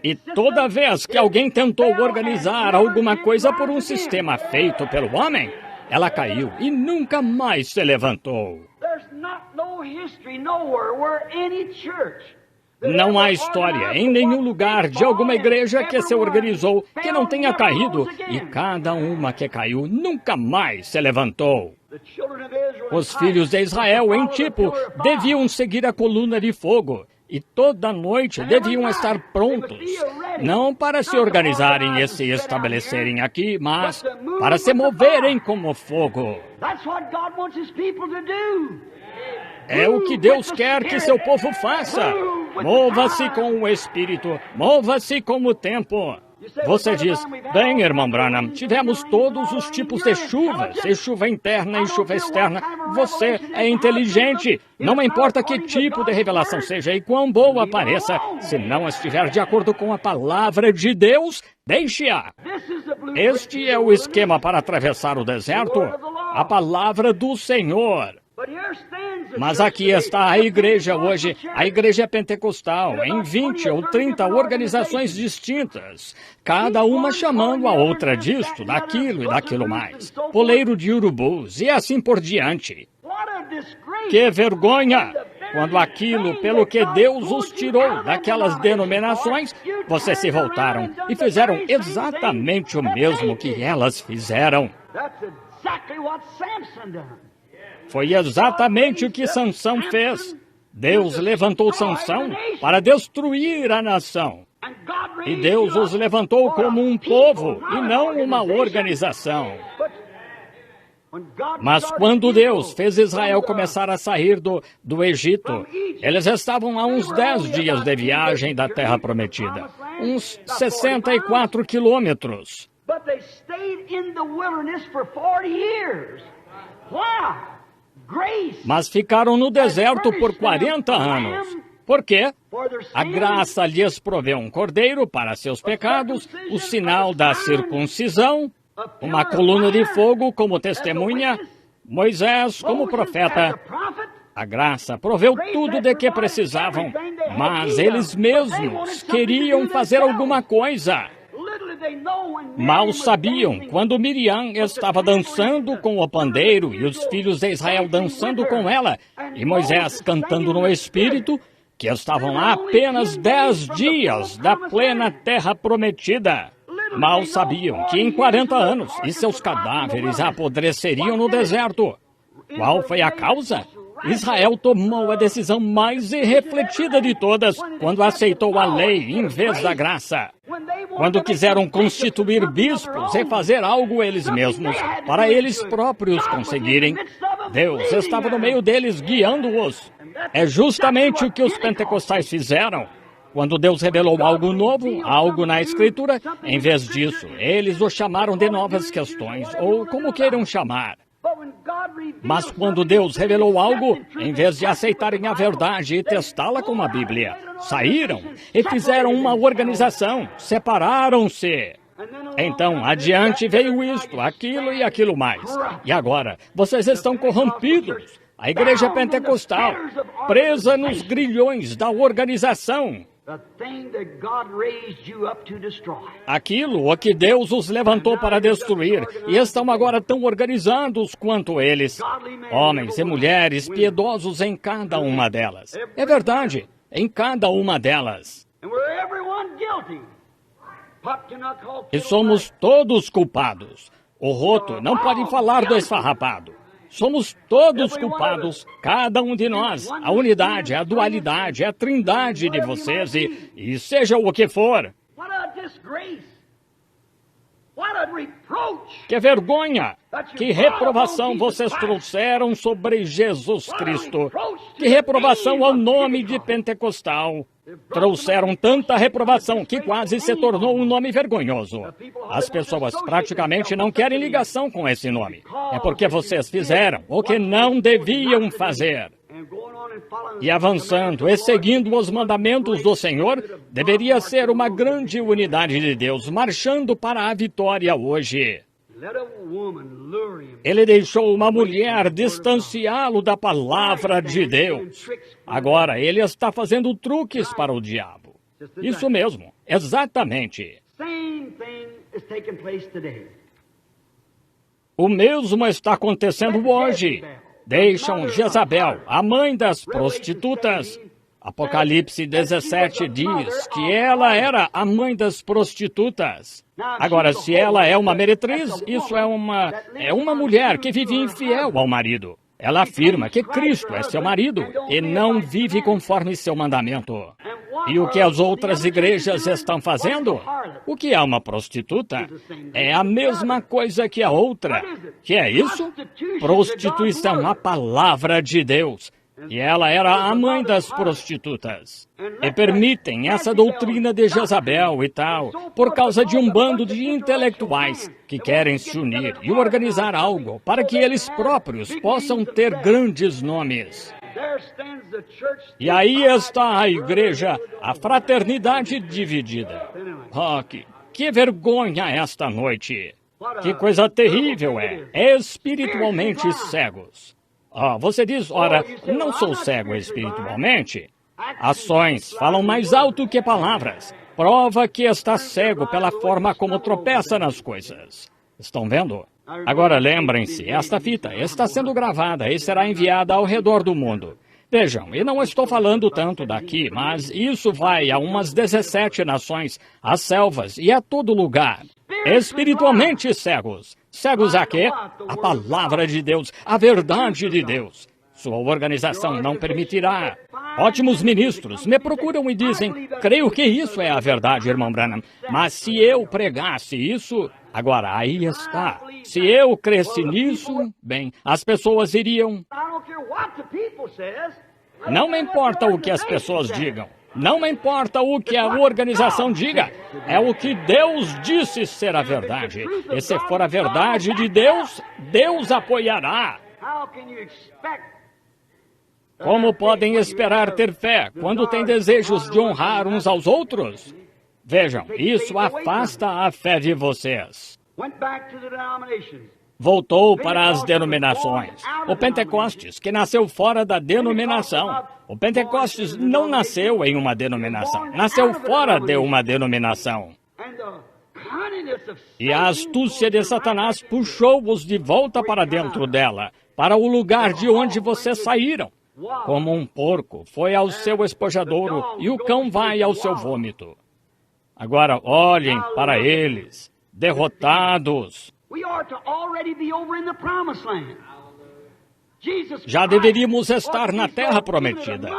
E toda vez que alguém tentou organizar alguma coisa por um sistema feito pelo homem, ela caiu e nunca mais se levantou. Não há história em nenhum lugar de alguma igreja que se organizou que não tenha caído, e cada uma que caiu nunca mais se levantou. Os filhos de Israel, em tipo, deviam seguir a coluna de fogo, e toda noite deviam estar prontos, não para se organizarem e se estabelecerem aqui, mas para se moverem como fogo. É o que Deus quer que seu povo faça. Mova-se com o Espírito, mova-se com o tempo. Você diz, bem, irmão Branham, tivemos todos os tipos de chuvas, e chuva interna e chuva externa. Você é inteligente. Não importa que tipo de revelação seja e quão boa pareça, se não estiver de acordo com a palavra de Deus, deixe-a. Este é o esquema para atravessar o deserto, a palavra do Senhor. Mas aqui está a igreja hoje, a igreja pentecostal, em 20 ou 30 organizações distintas, cada uma chamando a outra disto, daquilo e daquilo mais, poleiro de urubus e assim por diante. Que vergonha! Quando aquilo pelo que Deus os tirou daquelas denominações, vocês se voltaram e fizeram exatamente o mesmo que elas fizeram. Foi exatamente o que Sansão fez. Deus levantou Sansão para destruir a nação. E Deus os levantou como um povo e não uma organização. Mas quando Deus fez Israel começar a sair do Egito, eles estavam a uns 10 dias de viagem da Terra Prometida, uns 64 quilômetros. Mas ficaram no deserto por 40 anos. Por quê? A graça lhes proveu um cordeiro para seus pecados, o sinal da circuncisão, uma coluna de fogo como testemunha, Moisés como profeta. A graça proveu tudo de que precisavam, mas eles mesmos queriam fazer alguma coisa. Mal sabiam quando Miriam estava dançando com o pandeiro e os filhos de Israel dançando com ela, e Moisés cantando no Espírito, que estavam lá apenas 10 dias da plena terra prometida. Mal sabiam que em 40 anos e seus cadáveres apodreceriam no deserto. Qual foi a causa? Israel tomou a decisão mais irrefletida de todas quando aceitou a lei em vez da graça. Quando quiseram constituir bispos e fazer algo eles mesmos, para eles próprios conseguirem, Deus estava no meio deles guiando-os. É justamente o que os pentecostais fizeram. Quando Deus revelou algo novo, algo na Escritura, em vez disso, eles o chamaram de novas questões, ou como queiram chamar. Mas quando Deus revelou algo, em vez de aceitarem a verdade e testá-la com a Bíblia, saíram e fizeram uma organização, separaram-se. Então, adiante veio isto, aquilo e aquilo mais. E agora, vocês estão corrompidos. A igreja pentecostal, presa nos grilhões da organização. Aquilo o que Deus os levantou para destruir, e estão agora tão organizados quanto eles. Homens e mulheres piedosos em cada uma delas. É verdade, em cada uma delas. E somos todos culpados. O roto não pode falar do esfarrapado. Somos todos culpados, cada um de nós. A unidade, a dualidade, a trindade de vocês e seja o que for. Que vergonha! Que reprovação vocês trouxeram sobre Jesus Cristo! Que reprovação ao nome de pentecostal! Trouxeram tanta reprovação que quase se tornou um nome vergonhoso. As pessoas praticamente não querem ligação com esse nome. É porque vocês fizeram o que não deviam fazer. E avançando e seguindo os mandamentos do Senhor, deveria ser uma grande unidade de Deus, marchando para a vitória hoje. Ele deixou uma mulher distanciá-lo da palavra de Deus. Agora, ele está fazendo truques para o diabo. Isso mesmo, exatamente. O mesmo está acontecendo hoje. Deixam Jezabel, a mãe das prostitutas. Apocalipse 17 diz que ela era a mãe das prostitutas. Agora, se ela é uma meretriz, isso é uma mulher que vive infiel ao marido. Ela afirma que Cristo é seu marido e não vive conforme seu mandamento. E o que as outras igrejas estão fazendo? O que é uma prostituta? É a mesma coisa que a outra. Que é isso? Prostituição, a palavra de Deus. E ela era a mãe das prostitutas. E permitem essa doutrina de Jezabel e tal, por causa de um bando de intelectuais que querem se unir e organizar algo para que eles próprios possam ter grandes nomes. E aí está a igreja, a fraternidade dividida. Oh, que vergonha esta noite. Que coisa terrível é espiritualmente cegos. Você diz, ora, não sou cego espiritualmente. Ações falam mais alto que palavras. Prova que está cego pela forma como tropeça nas coisas. Estão vendo? Agora lembrem-se, esta fita está sendo gravada e será enviada ao redor do mundo. Vejam, e não estou falando tanto daqui, mas isso vai a umas 17 nações, às selvas e a todo lugar. Espiritualmente cegos. Cegos a quê? A palavra de Deus, a verdade de Deus. Sua organização não permitirá. Ótimos ministros me procuram e dizem, creio que isso é a verdade, irmão Branham. Mas se eu pregasse isso, agora aí está. Se eu cresce nisso, bem, as pessoas iriam. Não me importa o que as pessoas digam. Não me importa o que a organização diga. É o que Deus disse ser a verdade. E se for a verdade de Deus, Deus apoiará. Como podem esperar ter fé quando têm desejos de honrar uns aos outros? Vejam, isso afasta a fé de vocês. Voltou para as denominações. O Pentecostes, que nasceu fora da denominação. O Pentecostes não nasceu em uma denominação. Nasceu fora de uma denominação. E a astúcia de Satanás puxou-os de volta para dentro dela, para o lugar de onde vocês saíram. Como um porco foi ao seu espojadouro e o cão vai ao seu vômito. Agora olhem para eles, derrotados. Já deveríamos estar na terra prometida.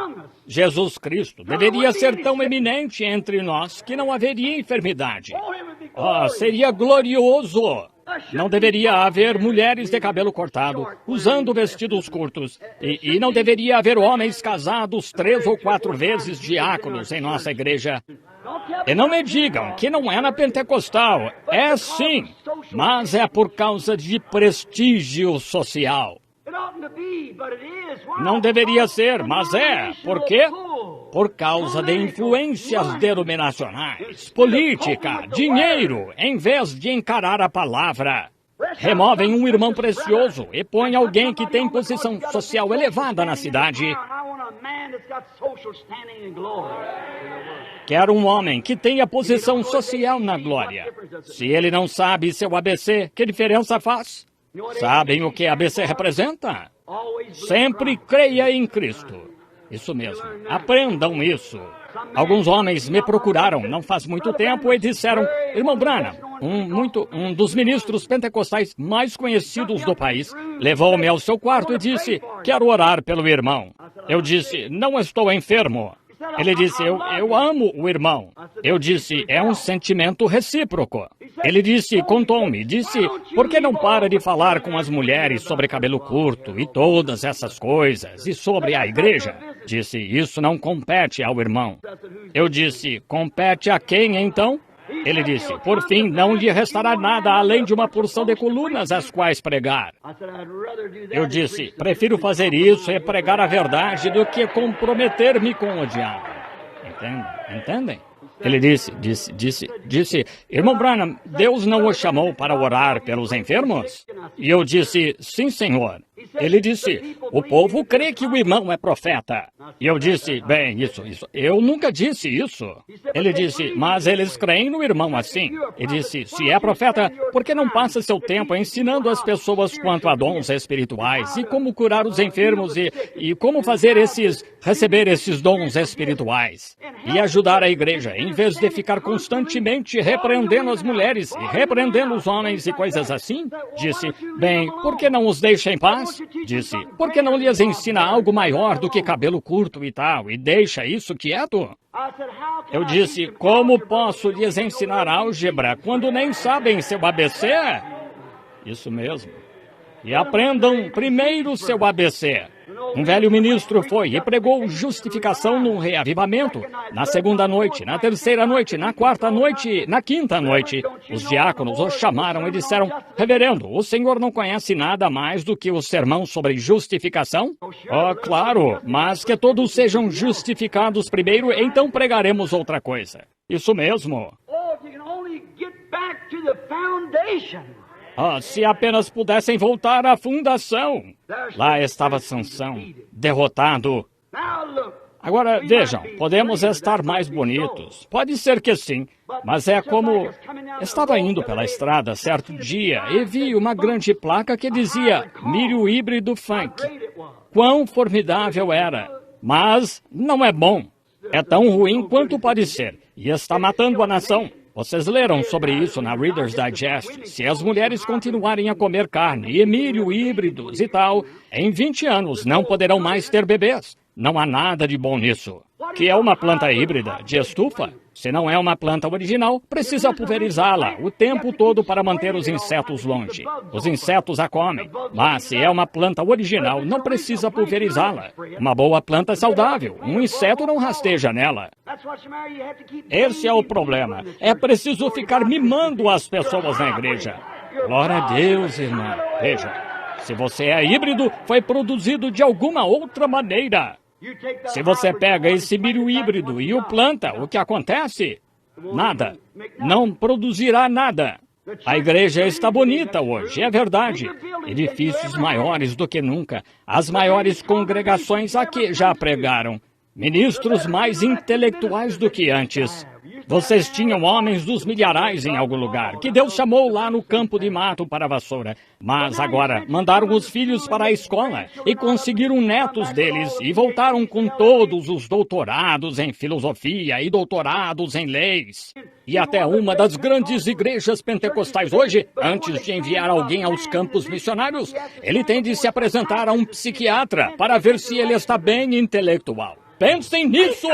Jesus Cristo deveria ser tão eminente entre nós que não haveria enfermidade. Seria glorioso. Não deveria haver mulheres de cabelo cortado, usando vestidos curtos. E não deveria haver homens casados 3 ou 4 vezes diáconos em nossa igreja. E não me digam que não é na pentecostal. É sim, mas é por causa de prestígio social. Não deveria ser, mas é. Por quê? Por causa de influências denominacionais, política, dinheiro, em vez de encarar a palavra. Removem um irmão precioso e põem alguém que tem posição social elevada na cidade. Quero um homem que tenha posição social na glória. Se ele não sabe seu ABC, que diferença faz? Sabem o que ABC representa? Sempre creia em Cristo. Isso mesmo. Aprendam isso. Alguns homens me procuraram não faz muito tempo e disseram, irmão Branham, um dos ministros pentecostais mais conhecidos do país, levou-me ao seu quarto e disse, quero orar pelo irmão. Eu disse, não estou enfermo. Ele disse, eu amo o irmão. Eu disse, é um sentimento recíproco. Ele disse, contou-me, disse, por que não para de falar com as mulheres sobre cabelo curto e todas essas coisas, e sobre a igreja? Disse, isso não compete ao irmão. Eu disse, compete a quem então? Ele disse, por fim, não lhe restará nada além de uma porção de colunas às quais pregar. Eu disse, prefiro fazer isso e pregar a verdade do que comprometer-me com o diabo. Entendem? Ele disse, irmão Branham, Deus não o chamou para orar pelos enfermos? E eu disse, sim, senhor. Ele disse, o povo crê que o irmão é profeta. E eu disse, bem, isso, eu nunca disse isso. Ele disse, mas eles creem no irmão assim. Ele disse, se é profeta, por que não passa seu tempo ensinando as pessoas quanto a dons espirituais e como curar os enfermos e como receber esses dons espirituais? E ajudar a igreja, em vez de ficar constantemente repreendendo as mulheres e repreendendo os homens e coisas assim? Disse, bem, por que não os deixa em paz? Disse, por que não lhes ensina algo maior do que cabelo curto e tal, e deixa isso quieto? Eu disse, como posso lhes ensinar álgebra quando nem sabem seu ABC? Isso mesmo. E aprendam primeiro seu ABC. Um velho ministro foi e pregou justificação num reavivamento. Na segunda noite, na terceira noite, na quarta noite, na quinta noite, os diáconos o chamaram e disseram, reverendo, o senhor não conhece nada mais do que o sermão sobre justificação? Oh, claro, mas que todos sejam justificados primeiro, então pregaremos outra coisa. Isso mesmo. Se apenas pudessem voltar à fundação. Lá estava Sansão, derrotado. Agora, vejam, podemos estar mais bonitos. Pode ser que sim, mas é como... Estava indo pela estrada certo dia e vi uma grande placa que dizia milho híbrido funk. Quão formidável era, mas não é bom. É tão ruim quanto pode ser e está matando a nação. Vocês leram sobre isso na Reader's Digest. Se as mulheres continuarem a comer carne e milho híbridos e tal, em 20 anos não poderão mais ter bebês. Não há nada de bom nisso. Que é uma planta híbrida de estufa? Se não é uma planta original, precisa pulverizá-la o tempo todo para manter os insetos longe. Os insetos a comem. Mas se é uma planta original, não precisa pulverizá-la. Uma boa planta é saudável. Um inseto não rasteja nela. Esse é o problema. É preciso ficar mimando as pessoas na igreja. Glória a Deus, irmão. Veja, se você é híbrido, foi produzido de alguma outra maneira. Se você pega esse milho híbrido e o planta, o que acontece? Nada. Não produzirá nada. A igreja está bonita hoje, é verdade. Edifícios maiores do que nunca. As maiores congregações aqui já pregaram. Ministros mais intelectuais do que antes. Vocês tinham homens dos milharais em algum lugar, que Deus chamou lá no campo de mato para a vassoura. Mas agora mandaram os filhos para a escola e conseguiram netos deles e voltaram com todos os doutorados em filosofia e doutorados em leis. E até uma das grandes igrejas pentecostais hoje, antes de enviar alguém aos campos missionários, ele tem de se apresentar a um psiquiatra para ver se ele está bem intelectual. Pensem nisso!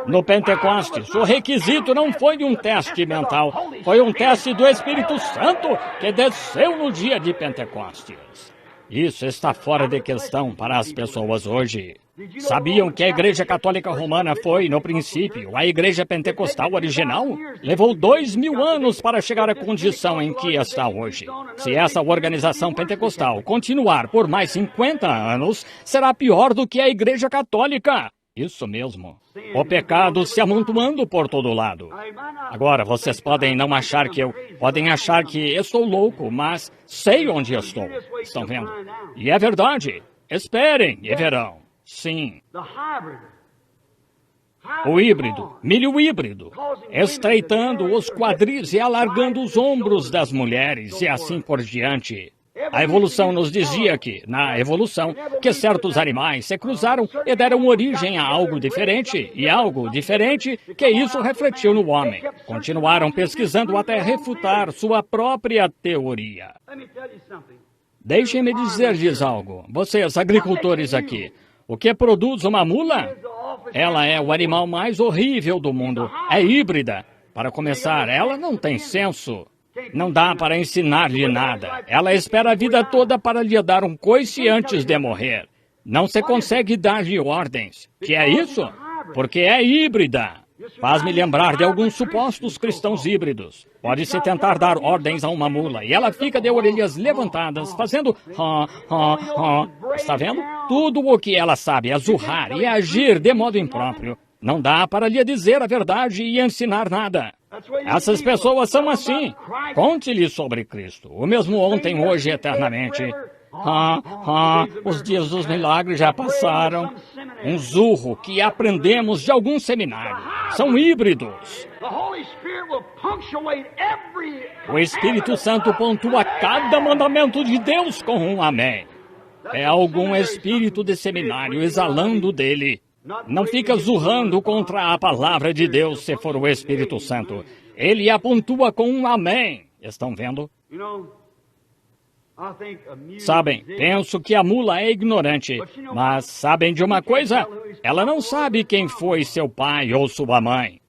No Pentecostes, o requisito não foi um teste mental, foi um teste do Espírito Santo que desceu no dia de Pentecostes. Isso está fora de questão para as pessoas hoje. Sabiam que a Igreja Católica Romana foi, no princípio, a Igreja Pentecostal original? Levou 2000 anos para chegar à condição em que está hoje. Se essa organização pentecostal continuar por mais 50 anos, será pior do que a Igreja Católica. Isso mesmo. O pecado se amontoando por todo lado. Agora, vocês podem não achar que podem achar que estou louco, mas sei onde estou. Estão vendo? E é verdade. Esperem e verão. Sim. O híbrido, milho híbrido, estreitando os quadris e alargando os ombros das mulheres e assim por diante. A evolução nos dizia que, na evolução, que certos animais se cruzaram e deram origem a algo diferente, e algo diferente que isso refletiu no homem. Continuaram pesquisando até refutar sua própria teoria. Deixem-me dizer-lhes algo. Vocês, agricultores aqui, o que produz uma mula? Ela é o animal mais horrível do mundo. É híbrida. Para começar, ela não tem senso. Não dá para ensinar-lhe nada. Ela espera a vida toda para lhe dar um coice antes de morrer. Não se consegue dar-lhe ordens. Que é isso? Porque é híbrida. Faz-me lembrar de alguns supostos cristãos híbridos. Pode-se tentar dar ordens a uma mula e ela fica de orelhas levantadas, fazendo Está vendo? Tudo o que ela sabe é zurrar e agir de modo impróprio. Não dá para lhe dizer a verdade e ensinar nada. Essas pessoas são assim. Conte-lhe sobre Cristo, o mesmo ontem, hoje e eternamente. Os dias dos milagres já passaram. Um zurro que aprendemos de algum seminário. São híbridos. O Espírito Santo pontua cada mandamento de Deus com um amém. É algum espírito de seminário exalando dele. Não fica zurrando contra a palavra de Deus se for o Espírito Santo. Ele a pontua com um amém. Estão vendo? Sabem, penso que a mula é ignorante, mas sabem de uma coisa? Ela não sabe quem foi seu pai ou sua mãe.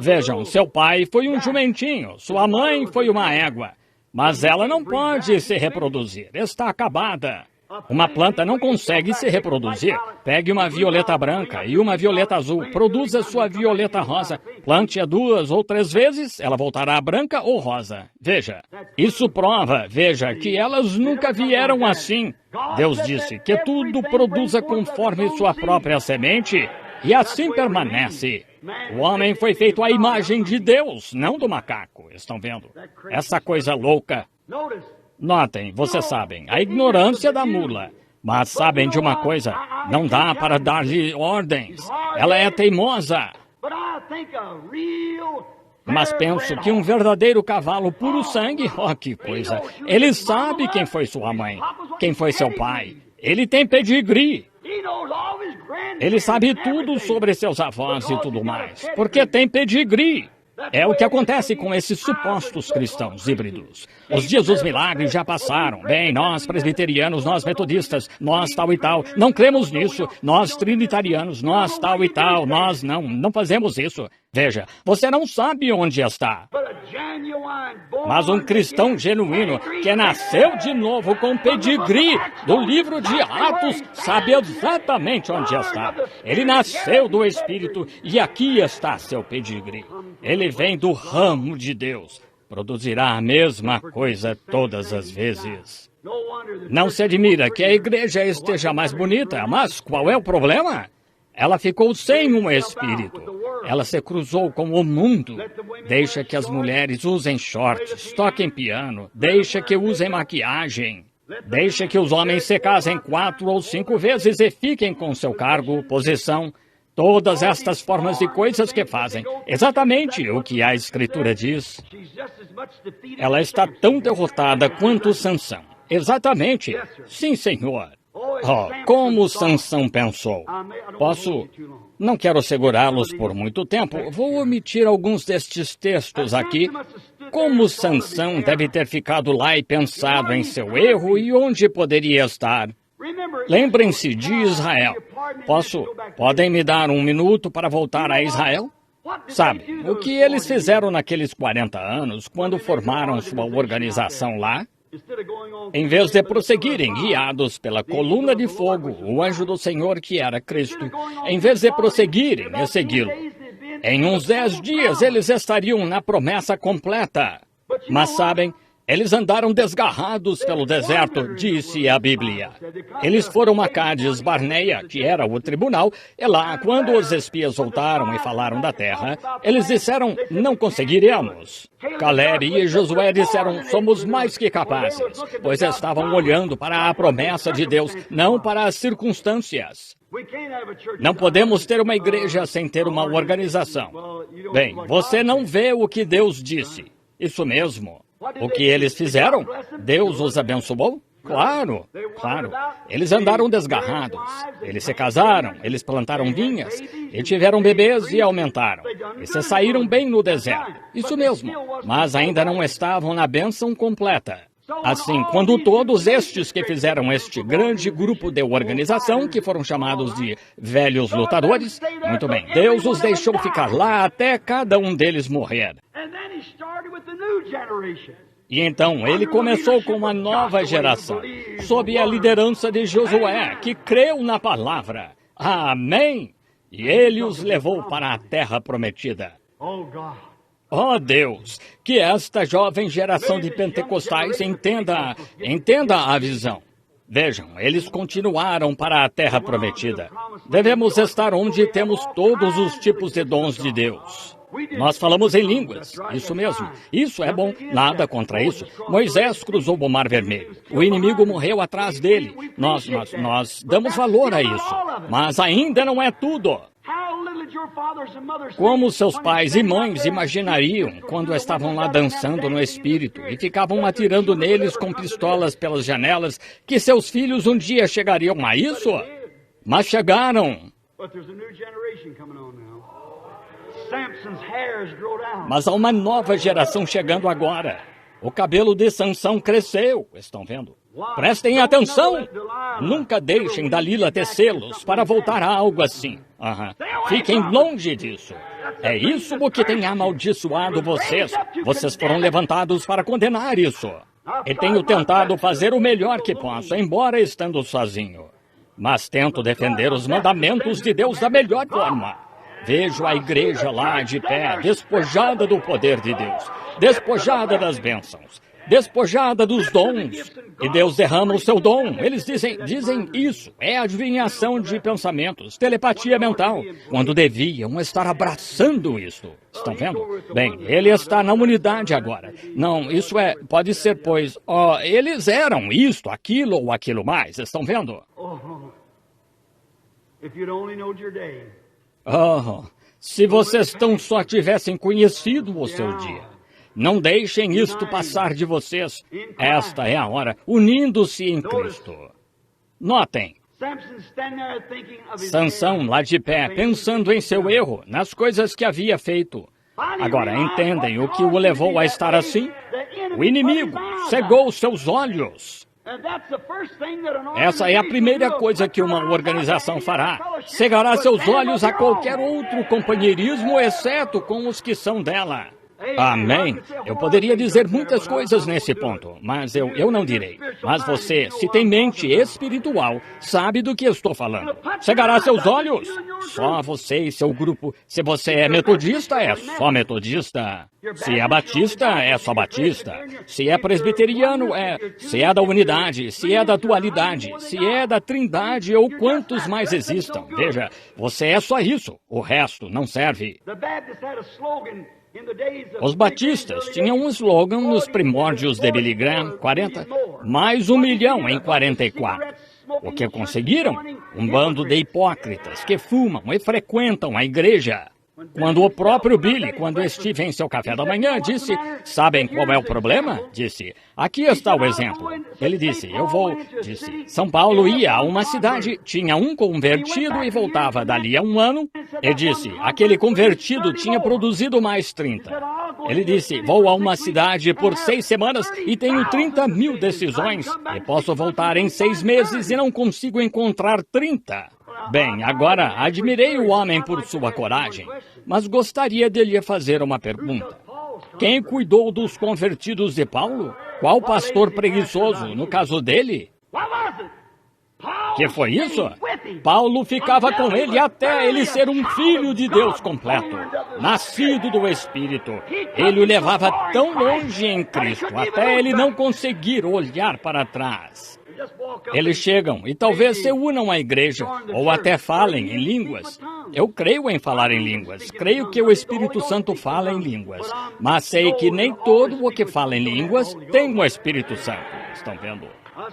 Vejam, seu pai foi um jumentinho, sua mãe foi uma égua, mas ela não pode se reproduzir, está acabada. Uma planta não consegue se reproduzir. Pegue uma violeta branca e uma violeta azul. Produza sua violeta rosa. Plante-a 2 ou 3 vezes, ela voltará branca ou rosa. Veja, isso prova, veja, que elas nunca vieram assim. Deus disse que tudo produza conforme sua própria semente, e assim permanece. O homem foi feito à imagem de Deus, não do macaco. Estão vendo? Essa coisa louca. Notem, vocês sabem, a ignorância da mula. Mas sabem de uma coisa, não dá para dar-lhe ordens. Ela é teimosa. Mas penso que um verdadeiro cavalo puro sangue, que coisa. Ele sabe quem foi sua mãe, quem foi seu pai. Ele tem pedigree. Ele sabe tudo sobre seus avós e tudo mais, porque tem pedigree. É o que acontece com esses supostos cristãos híbridos. Os dias dos milagres já passaram. Bem, nós presbiterianos, nós metodistas, nós tal e tal, não cremos nisso. Nós trinitarianos, nós tal e tal, nós não fazemos isso. Veja, você não sabe onde está. Mas um cristão genuíno que nasceu de novo com pedigree do livro de Atos sabe exatamente onde está. Ele nasceu do Espírito e aqui está seu pedigree. Ele vem do ramo de Deus. Produzirá a mesma coisa todas as vezes. Não se admira que a igreja esteja mais bonita, mas qual é o problema? Ela ficou sem um espírito. Ela se cruzou com o mundo. Deixa que as mulheres usem shorts, toquem piano, deixa que usem maquiagem. Deixa que os homens se casem 4 ou 5 vezes e fiquem com seu cargo, posição, todas estas formas de coisas que fazem. Exatamente o que a Escritura diz. Ela está tão derrotada quanto Sansão. Exatamente. Sim, Senhor. Como Sansão pensou. Não quero segurá-los por muito tempo. Vou omitir alguns destes textos aqui. Como Sansão deve ter ficado lá e pensado em seu erro e onde poderia estar. Lembrem-se de Israel. Podem me dar um minuto para voltar a Israel? Sabe, o que eles fizeram naqueles 40 anos, quando formaram sua organização lá? Em vez de prosseguirem guiados pela coluna de fogo, o anjo do Senhor que era Cristo, em vez de prosseguirem e segui-lo, em uns 10 dias eles estariam na promessa completa. Mas sabem, eles andaram desgarrados pelo deserto, disse a Bíblia. Eles foram a Cádiz Barneia, que era o tribunal, e lá, quando os espias voltaram e falaram da terra, eles disseram, não conseguiremos. Caleb e Josué disseram, somos mais que capazes, pois estavam olhando para a promessa de Deus, não para as circunstâncias. Não podemos ter uma igreja sem ter uma organização. Bem, você não vê o que Deus disse. Isso mesmo. O que eles fizeram? Deus os abençoou? Claro, claro. Eles andaram desgarrados. Eles se casaram, eles plantaram vinhas, e tiveram bebês e aumentaram. E se saíram bem no deserto. Isso mesmo. Mas ainda não estavam na bênção completa. Assim, quando todos estes que fizeram este grande grupo de organização, que foram chamados de velhos lutadores, muito bem, Deus os deixou ficar lá até cada um deles morrer. E então ele começou com uma nova geração, sob a liderança de Josué, que creu na palavra. Amém! e ele os levou para a terra prometida. Oh Deus, que esta jovem geração de pentecostais entenda a visão. Vejam, eles continuaram para a terra prometida. Devemos estar onde temos todos os tipos de dons de Deus. Nós falamos em línguas, isso mesmo. Isso é bom, nada contra isso. Moisés cruzou o Mar Vermelho. O inimigo morreu atrás dele. Nós damos valor a isso. Mas ainda não é tudo. Como seus pais e mães imaginariam quando estavam lá dançando no Espírito e ficavam atirando neles com pistolas pelas janelas que seus filhos um dia chegariam a isso? Mas chegaram. Mas há uma nova geração chegando agora. O cabelo de Sansão cresceu, estão vendo? Prestem atenção! Nunca deixem Dalila tecê-los para voltar a algo assim. Fiquem longe disso. É isso o que tem amaldiçoado vocês. Vocês foram levantados para condenar isso. E tenho tentado fazer o melhor que posso, embora estando sozinho. Mas tento defender os mandamentos de Deus da melhor forma. Vejo a igreja lá de pé, despojada do poder de Deus, despojada das bênçãos, despojada dos dons. E Deus derrama o seu dom. Eles dizem isso. É adivinhação de pensamentos, telepatia mental, quando deviam estar abraçando isso. Estão vendo? Bem, ele está na unidade agora. Não, isso pode ser, pois, eles eram isto, aquilo ou aquilo mais. Estão vendo? Se vocês tão só tivessem conhecido o seu dia. Não deixem isto passar de vocês. Esta é a hora, unindo-se em Cristo. Notem. Sansão lá de pé, pensando em seu erro, nas coisas que havia feito. Agora, entendem o que o levou a estar assim? O inimigo cegou seus olhos. Essa é a primeira coisa que uma organização fará. Cegará seus olhos a qualquer outro companheirismo, exceto com os que são dela. Amém. Eu poderia dizer muitas coisas nesse ponto, mas eu não direi. Mas você, se tem mente espiritual, sabe do que eu estou falando. Cegará seus olhos. Só você e seu grupo. Se você é metodista, é só metodista. Se é batista, é só batista. Se é presbiteriano, se é da unidade, se é da dualidade, se é da trindade ou quantos mais existam. Veja, você é só isso. O resto não serve. Os batistas tinham um slogan nos primórdios de Billy Graham, mais 1 milhão em 44. O que conseguiram? Um bando de hipócritas que fumam e frequentam a igreja. Quando o próprio Billy, quando estive em seu café da manhã, disse, sabem qual é o problema? Disse, aqui está o exemplo. Ele disse, São Paulo ia a uma cidade, tinha um convertido e voltava dali a um ano. E disse, aquele convertido tinha produzido mais 30. Ele disse, vou a uma cidade por 6 semanas e tenho 30 mil decisões. E posso voltar em 6 meses e não consigo encontrar 30. Bem, agora, admirei o homem por sua coragem, mas gostaria de lhe fazer uma pergunta. Quem cuidou dos convertidos de Paulo? Qual pastor preguiçoso, no caso dele? Que foi isso? Paulo ficava com ele até ele ser um filho de Deus completo, nascido do Espírito. Ele o levava tão longe em Cristo, até ele não conseguir olhar para trás. Eles chegam e talvez se unam à igreja, ou até falem em línguas. Eu creio em falar em línguas, creio que o Espírito Santo fala em línguas, mas sei que nem todo o que fala em línguas tem o Espírito Santo. Estão vendo?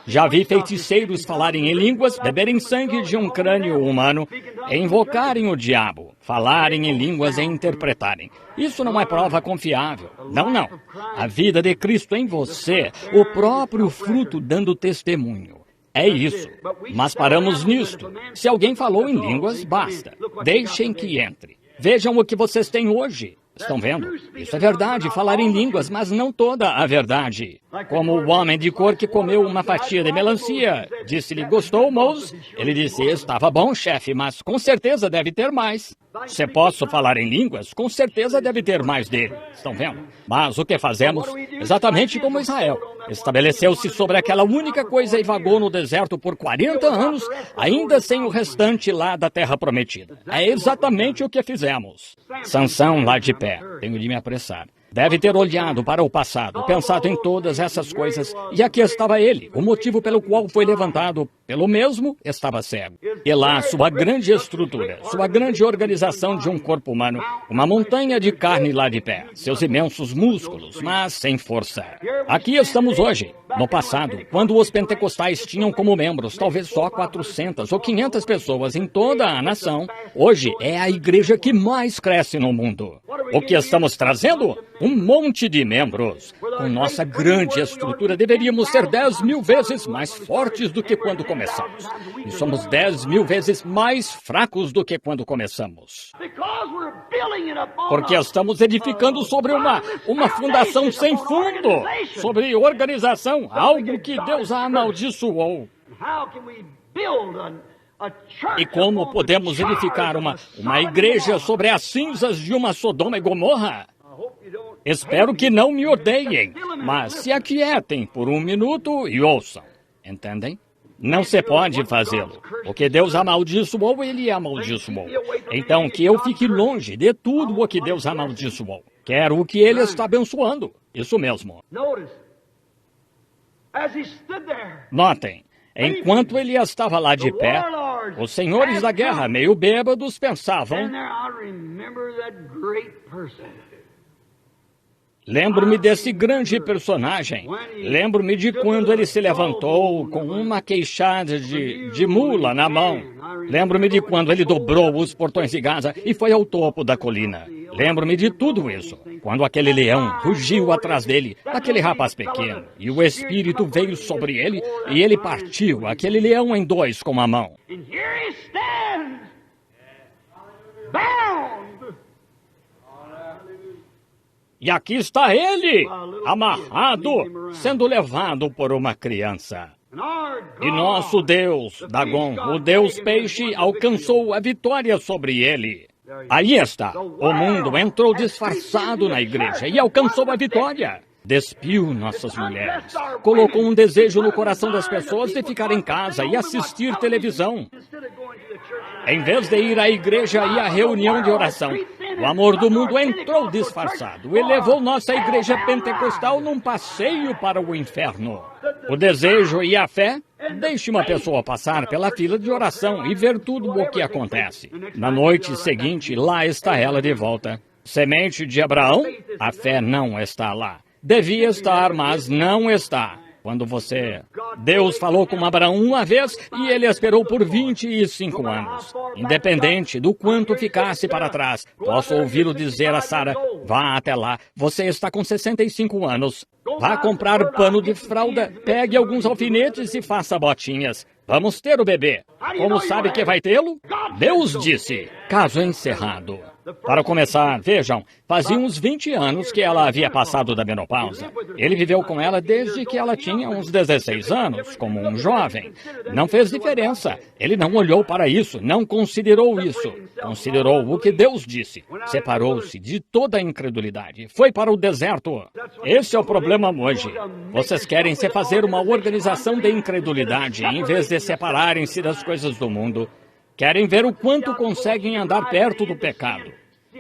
Já vi feiticeiros falarem em línguas, beberem sangue de um crânio humano, e invocarem o diabo, falarem em línguas e interpretarem. Isso não é prova confiável. Não, não. A vida de Cristo em você, o próprio fruto dando testemunho. É isso. Mas paramos nisto. Se alguém falou em línguas, basta. Deixem que entre. Vejam o que vocês têm hoje. Estão vendo? Isso é verdade, falar em línguas, mas não toda a verdade. Como o homem de cor que comeu uma fatia de melancia. Disse-lhe, gostou, Moses? Ele disse, estava bom, chefe, mas com certeza deve ter mais. Se posso falar em línguas, com certeza deve ter mais dele. Estão vendo? Mas o que fazemos? Exatamente como Israel. Estabeleceu-se sobre aquela única coisa e vagou no deserto por 40 anos, ainda sem o restante lá da terra prometida. É exatamente o que fizemos. Sansão lá de pé. Tenho de me apressar. Deve ter olhado para o passado, pensado em todas essas coisas, e aqui estava ele, o motivo pelo qual foi levantado, pelo mesmo, estava cego. E lá, sua grande estrutura, sua grande organização de um corpo humano, uma montanha de carne lá de pé, seus imensos músculos, mas sem força. Aqui estamos hoje. No passado, quando os pentecostais tinham como membros talvez só 400 ou 500 pessoas em toda a nação, hoje é a igreja que mais cresce no mundo. O que estamos trazendo? Um monte de membros. Com nossa grande estrutura, deveríamos ser 10.000 vezes mais fortes do que quando começamos. E somos 10.000 vezes mais fracos do que quando começamos. Porque estamos edificando sobre uma fundação sem fundo, sobre organização, algo que Deus a amaldiçoou. E como podemos edificar uma igreja sobre as cinzas de uma Sodoma e Gomorra? Espero que não me odeiem, mas se aquietem por um minuto e ouçam. Entendem? Não se pode fazê-lo. O que Deus amaldiçoou, Ele amaldiçoou. Então, que eu fique longe de tudo o que Deus amaldiçoou. Quero o que Ele está abençoando. Isso mesmo. Notem, enquanto ele estava lá de pé, os senhores da guerra, meio bêbados, pensavam... Lembro-me desse grande personagem. Lembro-me de quando ele se levantou com uma queixada de mula na mão. Lembro-me de quando ele dobrou os portões de Gaza e foi ao topo da colina. Lembro-me de tudo isso. Quando aquele leão rugiu atrás dele, aquele rapaz pequeno, e o Espírito veio sobre ele, e ele partiu aquele leão em dois com a mão. E aqui está ele, amarrado, sendo levado por uma criança. E nosso Deus, Dagon, o Deus peixe, alcançou a vitória sobre ele. Aí está, o mundo entrou disfarçado na igreja e alcançou a vitória. Despiu nossas mulheres, colocou um desejo no coração das pessoas de ficar em casa e assistir televisão. Em vez de ir à igreja e à reunião de oração, o amor do mundo entrou disfarçado e levou nossa igreja pentecostal num passeio para o inferno. O desejo e a fé? Deixe uma pessoa passar pela fila de oração e ver tudo o que acontece. Na noite seguinte, lá está ela de volta. Semente de Abraão? A fé não está lá. Devia estar, mas não está. Deus falou com Abraão uma vez e ele esperou por 25 anos. Independente do quanto ficasse para trás, posso ouvi-lo dizer a Sara, vá até lá, você está com 65 anos. Vá comprar pano de fralda, pegue alguns alfinetes e faça botinhas. Vamos ter o bebê. Como sabe que vai tê-lo? Deus disse. Caso encerrado. Para começar, vejam, fazia uns 20 anos que ela havia passado da menopausa. Ele viveu com ela desde que ela tinha uns 16 anos, como um jovem. Não fez diferença. Ele não olhou para isso, não considerou isso. Considerou o que Deus disse. Separou-se de toda a incredulidade. Foi para o deserto. Esse é o problema hoje. Vocês querem se fazer uma organização de incredulidade, em vez de separarem-se das coisas do mundo. Querem ver o quanto conseguem andar perto do pecado.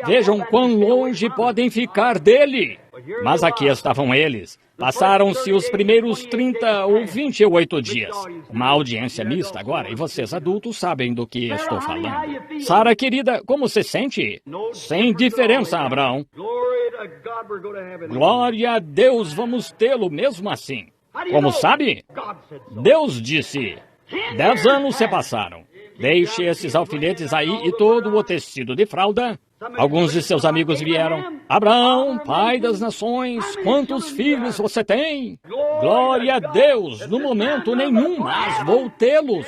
Vejam quão longe podem ficar dele. Mas aqui estavam eles. Passaram-se os primeiros 30 ou 28 dias. Uma audiência mista agora, e vocês adultos sabem do que estou falando. Sara, querida, como se sente? Sem diferença, Abraão. Glória a Deus, vamos tê-lo mesmo assim. Como sabe? Deus disse. 10 anos se passaram. Deixe esses alfinetes aí e todo o tecido de fralda. Alguns de seus amigos vieram. Abraão, pai das nações, quantos filhos você tem? Glória a Deus, no momento nenhum, mas vou tê-los.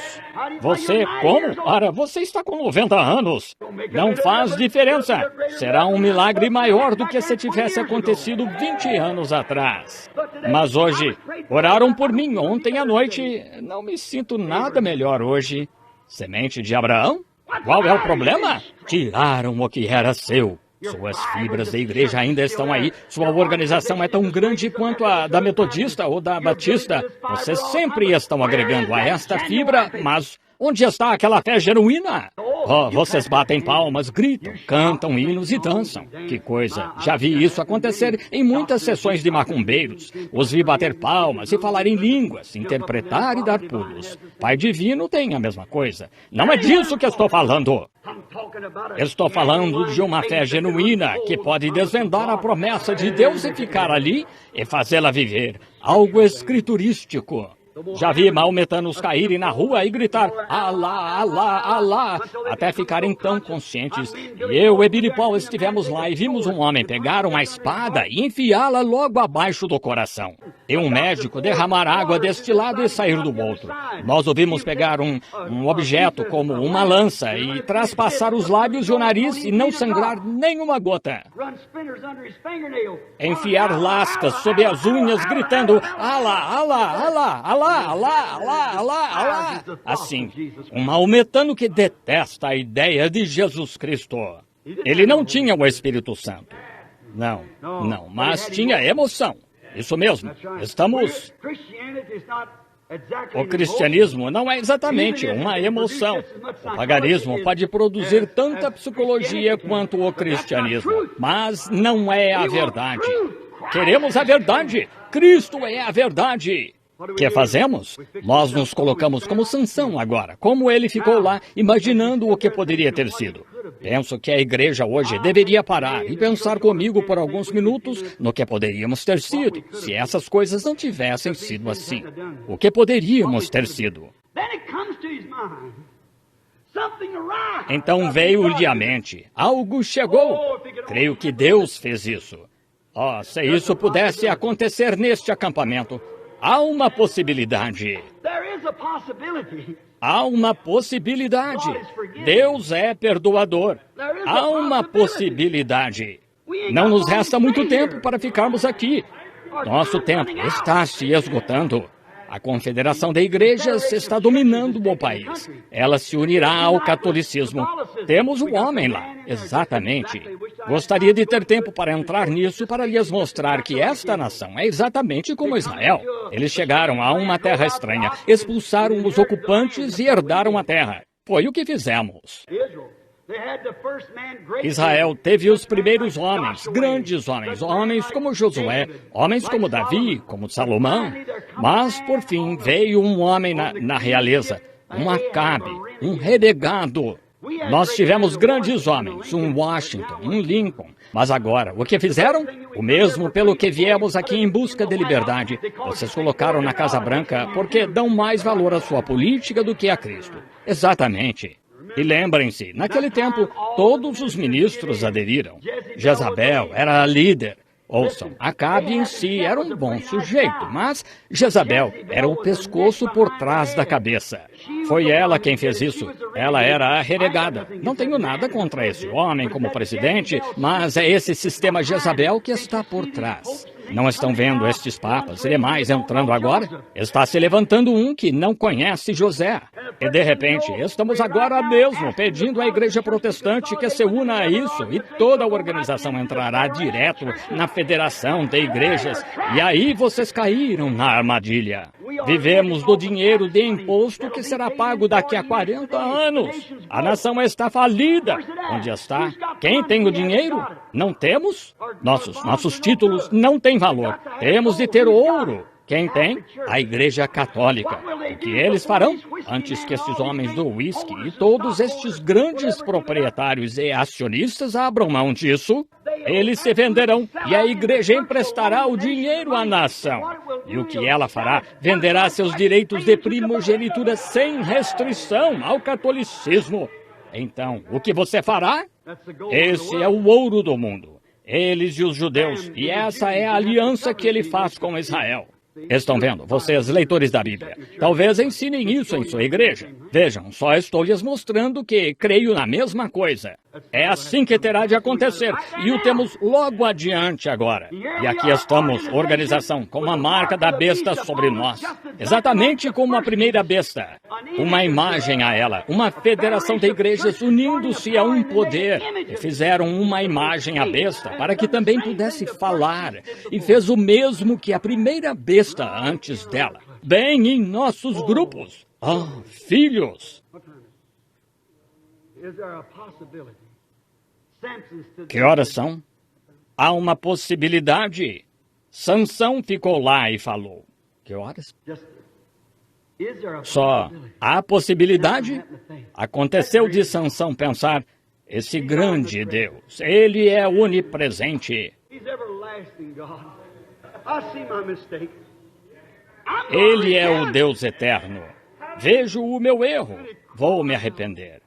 Você, como? Ora, você está com 90 anos. Não faz diferença. Será um milagre maior do que se tivesse acontecido 20 anos atrás. Mas hoje, oraram por mim ontem à noite. Não me sinto nada melhor hoje. Semente de Abraão? Qual é o problema? Tiraram o que era seu. Suas fibras da igreja ainda estão aí. Sua organização é tão grande quanto a da Metodista ou da Batista. Vocês sempre estão agregando a esta fibra, mas onde está aquela fé genuína? Oh, vocês batem palmas, gritam, cantam hinos e dançam. Que coisa! Já vi isso acontecer em muitas sessões de macumbeiros. Os vi bater palmas e falar em línguas, interpretar e dar pulos. Pai Divino tem a mesma coisa. Não é disso que estou falando. Estou falando de uma fé genuína que pode desvendar a promessa de Deus e ficar ali e fazê-la viver. Algo escriturístico. Já vi maometanos caírem na rua e gritar Alá, Alá, Alá, até ficarem tão conscientes. E eu e Billy Paul estivemos lá e vimos um homem pegar uma espada e enfiá-la logo abaixo do coração. E um médico derramar água deste lado e sair do outro. Nós ouvimos pegar um objeto como uma lança e traspassar os lábios e o nariz e não sangrar nenhuma gota. Enfiar lascas sob as unhas gritando Alá, Alá, Alá, Alá. Alá. Assim, um maometano que detesta a ideia de Jesus Cristo. Ele não tinha o Espírito Santo. Não, mas tinha emoção. Isso mesmo, estamos... O cristianismo não é exatamente uma emoção. O paganismo pode produzir tanta psicologia quanto o cristianismo, mas não é a verdade. Queremos a verdade. Cristo é a verdade. O que fazemos? Nós nos colocamos como Sansão agora, como ele ficou lá, imaginando o que poderia ter sido. Penso que a igreja hoje deveria parar e pensar comigo por alguns minutos no que poderíamos ter sido, se essas coisas não tivessem sido assim. O que poderíamos ter sido? Então veio-lhe à mente, algo chegou. Creio que Deus fez isso. Oh, se isso pudesse acontecer neste acampamento, há uma possibilidade. Há uma possibilidade. Deus é perdoador. Há uma possibilidade. Não nos resta muito tempo para ficarmos aqui. Nosso tempo está se esgotando. A Confederação de Igrejas está dominando o país. Ela se unirá ao catolicismo. Temos um homem lá. Exatamente. Gostaria de ter tempo para entrar nisso para lhes mostrar que esta nação é exatamente como Israel. Eles chegaram a uma terra estranha, expulsaram os ocupantes e herdaram a terra. Foi o que fizemos. Israel teve os primeiros homens, grandes homens, homens como Josué, homens como Davi, como Salomão. Mas, por fim, veio um homem na realeza, um Acabe, um renegado. Nós tivemos grandes homens, um Washington, um Lincoln. Mas agora, o que fizeram? O mesmo pelo que viemos aqui em busca de liberdade. Vocês colocaram na Casa Branca porque dão mais valor à sua política do que a Cristo. Exatamente. E lembrem-se, naquele tempo, todos os ministros aderiram. Jezabel era a líder. Ouçam, Acabe em si era um bom sujeito, mas Jezabel era o pescoço por trás da cabeça. Foi ela quem fez isso. Ela era a renegada. Não tenho nada contra esse homem como presidente, mas é esse sistema Jezabel que está por trás. Não estão vendo estes papas e demais entrando agora? Está se levantando um que não conhece José. E de repente, estamos agora mesmo pedindo à igreja protestante que se una a isso e toda a organização entrará direto na Federação de Igrejas. E aí vocês caíram na armadilha. Vivemos do dinheiro de imposto que será pago daqui a 40 anos. A nação está falida. Onde está? Quem tem o dinheiro? Não temos? Nossos títulos não têm valor. Temos de ter ouro. Quem tem? A Igreja Católica. O que eles farão? Antes que estes homens do uísque e todos estes grandes proprietários e acionistas abram mão disso, eles se venderão e a Igreja emprestará o dinheiro à nação. E o que ela fará? Venderá seus direitos de primogenitura sem restrição ao catolicismo. Então, o que você fará? Esse é o ouro do mundo. Eles e os judeus. E essa é a aliança que ele faz com Israel. Estão vendo, vocês, leitores da Bíblia, talvez ensinem isso em sua igreja. Vejam, só estou lhes mostrando que creio na mesma coisa. É assim que terá de acontecer, e o temos logo adiante agora. E aqui estamos, organização, com uma marca da besta sobre nós. Exatamente como a primeira besta. Uma imagem a ela, uma federação de igrejas unindo-se a um poder. E fizeram uma imagem à besta para que também pudesse falar. E fez o mesmo que a primeira besta antes dela. Bem em nossos grupos. Ah, filhos. Que horas são? Há uma possibilidade. Sansão ficou lá e falou. Que horas? Só há possibilidade? Aconteceu de Sansão pensar, esse grande Deus, ele é onipresente. Ele é o Deus eterno. Vejo o meu erro. Vou me arrepender.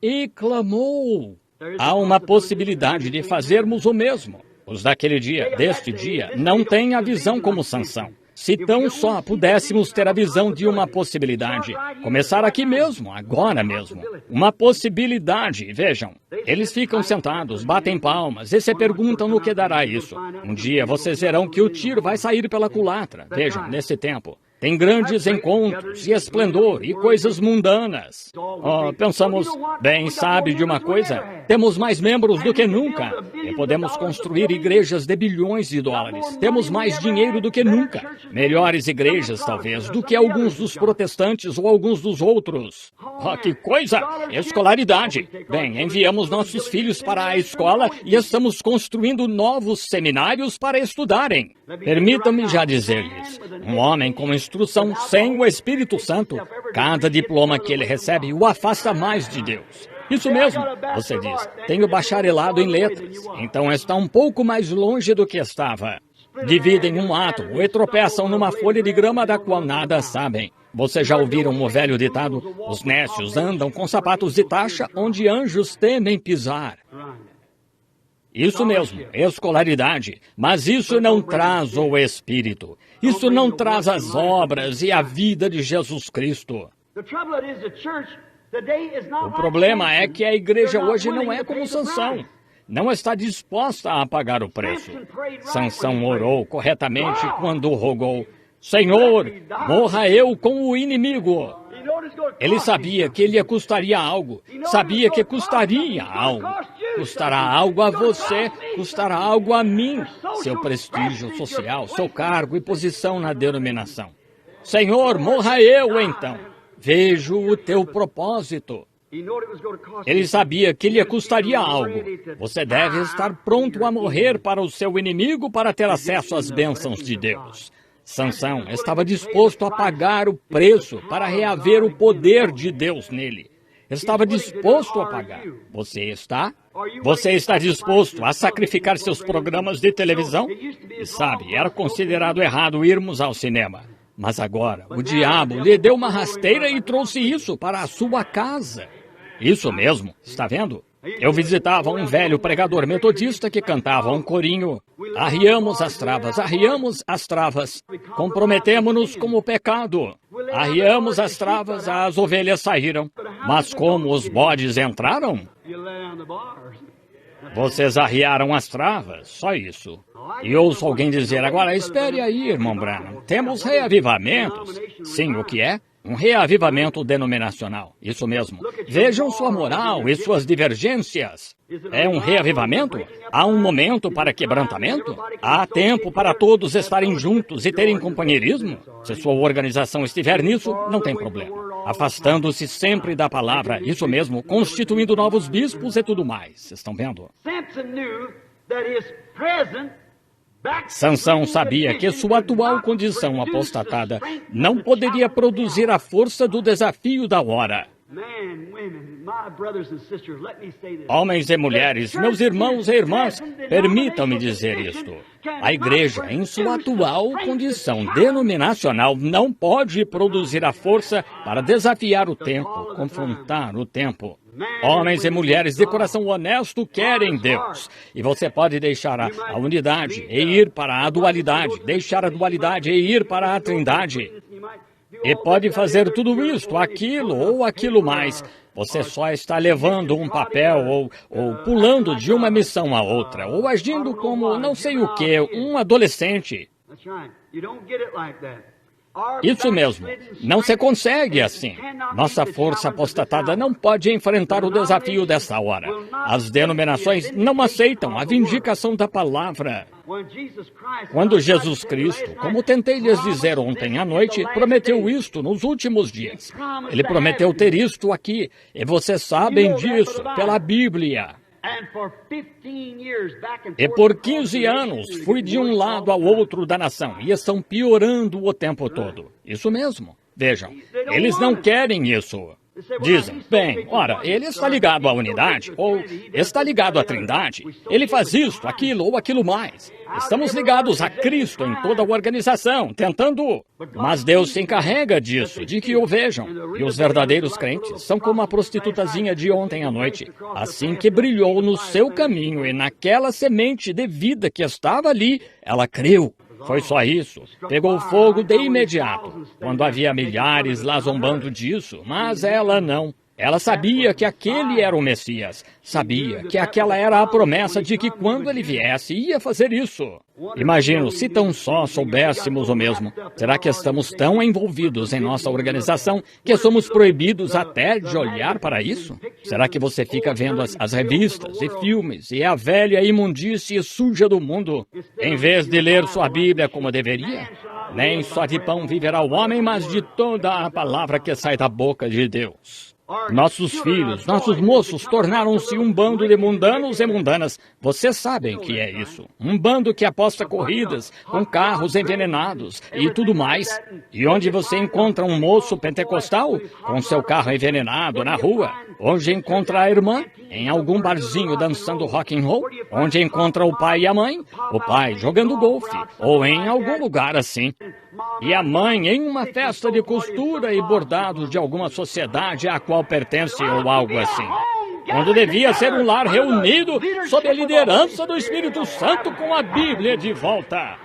E clamou. Há uma possibilidade de fazermos o mesmo. Os daquele dia, deste dia, não têm a visão como Sansão. Se tão só pudéssemos ter a visão de uma possibilidade. Começar aqui mesmo, agora mesmo. Uma possibilidade, vejam. Eles ficam sentados, batem palmas e se perguntam no que dará isso. Um dia vocês verão que o tiro vai sair pela culatra. Vejam, nesse tempo. Tem grandes encontros e esplendor e coisas mundanas. Oh, pensamos, bem, sabe de uma coisa? Temos mais membros do que nunca. E podemos construir igrejas de bilhões de dólares. Temos mais dinheiro do que nunca. Melhores igrejas, talvez, do que alguns dos protestantes ou alguns dos outros. Oh, que coisa! Escolaridade. Bem, enviamos nossos filhos para a escola e estamos construindo novos seminários para estudarem. Permitam-me já dizer-lhes, um homem com instrução sem o Espírito Santo, cada diploma que ele recebe o afasta mais de Deus. Isso mesmo, você diz, tenho bacharelado em letras, então está um pouco mais longe do que estava. Dividem um átomo e tropeçam numa folha de grama da qual nada sabem. Vocês já ouviram o velho ditado, os nécios andam com sapatos de taxa onde anjos temem pisar. Isso mesmo, escolaridade. Mas isso não traz o Espírito. Isso não traz as obras e a vida de Jesus Cristo. O problema é que a igreja hoje não é como Sansão. Não está disposta a pagar o preço. Sansão orou corretamente quando rogou, Senhor, morra eu com o inimigo. Ele sabia que ele custaria algo. Sabia que custaria algo. Custará algo a você, custará algo a mim. Seu prestígio social, seu cargo e posição na denominação. Senhor, morra eu então. Vejo o teu propósito. Ele sabia que lhe custaria algo. Você deve estar pronto a morrer para o seu inimigo para ter acesso às bênçãos de Deus. Sansão estava disposto a pagar o preço para reaver o poder de Deus nele. Estava disposto a pagar. Você está? Você está disposto a sacrificar seus programas de televisão? E sabe, era considerado errado irmos ao cinema. Mas agora, o diabo lhe deu uma rasteira e trouxe isso para a sua casa. Isso mesmo, está vendo? Eu visitava um velho pregador metodista que cantava um corinho. Arriamos as travas, comprometemo-nos com o pecado. Arriamos as travas, as ovelhas saíram. Mas como os bodes entraram? Vocês arriaram as travas, só isso. E ouço alguém dizer, agora espere aí, irmão Branham, temos reavivamentos. Sim, o que é? Um reavivamento denominacional, isso mesmo. Vejam sua moral e suas divergências. É um reavivamento? Há um momento para quebrantamento? Há tempo para todos estarem juntos e terem companheirismo? Se sua organização estiver nisso, não tem problema. Afastando-se sempre da palavra, isso mesmo, constituindo novos bispos e tudo mais. Estão vendo? Sansão sabia que sua atual condição apostatada não poderia produzir a força do desafio da hora. Homens e mulheres, meus irmãos e irmãs, permitam-me dizer isto. A igreja, em sua atual condição denominacional, não pode produzir a força para desafiar o tempo, confrontar o tempo. Homens e mulheres de coração honesto querem Deus. E você pode deixar a unidade e ir para a dualidade, deixar a dualidade e ir para a trindade. E pode fazer tudo isto, aquilo ou aquilo mais. Você só está levando um papel ou pulando de uma missão a outra, ou agindo como não sei o que, um adolescente. Isso mesmo, não se consegue assim. Nossa força apostatada não pode enfrentar o desafio dessa hora. As denominações não aceitam a vindicação da palavra. Quando Jesus Cristo, como tentei lhes dizer ontem à noite, prometeu isto nos últimos dias. Ele prometeu ter isto aqui, e vocês sabem disso pela Bíblia. E por 15 anos fui de um lado ao outro da nação, e estão piorando o tempo todo. Isso mesmo. Vejam, eles não querem isso. Dizem, bem, ora, ele está ligado à unidade, ou está ligado à trindade. Ele faz isto, aquilo ou aquilo mais. Estamos ligados a Cristo em toda a organização, tentando... Mas Deus se encarrega disso, de que o vejam. E os verdadeiros crentes são como a prostitutazinha de ontem à noite. Assim que brilhou no seu caminho e naquela semente de vida que estava ali, ela creu. Foi só isso. Pegou fogo de imediato, quando havia milhares lá zombando disso, mas ela não. Ela sabia que aquele era o Messias. Sabia que aquela era a promessa de que quando ele viesse, ia fazer isso. Imagino, se tão só soubéssemos o mesmo. Será que estamos tão envolvidos em nossa organização que somos proibidos até de olhar para isso? Será que você fica vendo as revistas e filmes e a velha imundície suja do mundo, em vez de ler sua Bíblia como deveria? Nem só de pão viverá o homem, mas de toda a palavra que sai da boca de Deus. Nossos filhos, nossos moços tornaram-se um bando de mundanos e mundanas. Vocês sabem que é isso. Um bando que aposta corridas, com carros envenenados e tudo mais. E onde você encontra um moço pentecostal com seu carro envenenado na rua? Onde encontra a irmã? Em algum barzinho dançando rock and roll? Onde encontra o pai e a mãe? O pai jogando golfe, ou em algum lugar assim. E a mãe em uma festa de costura e bordados de alguma sociedade à qual pertence ou algo assim. Quando devia ser um lar reunido sob a liderança do Espírito Santo com a Bíblia de volta.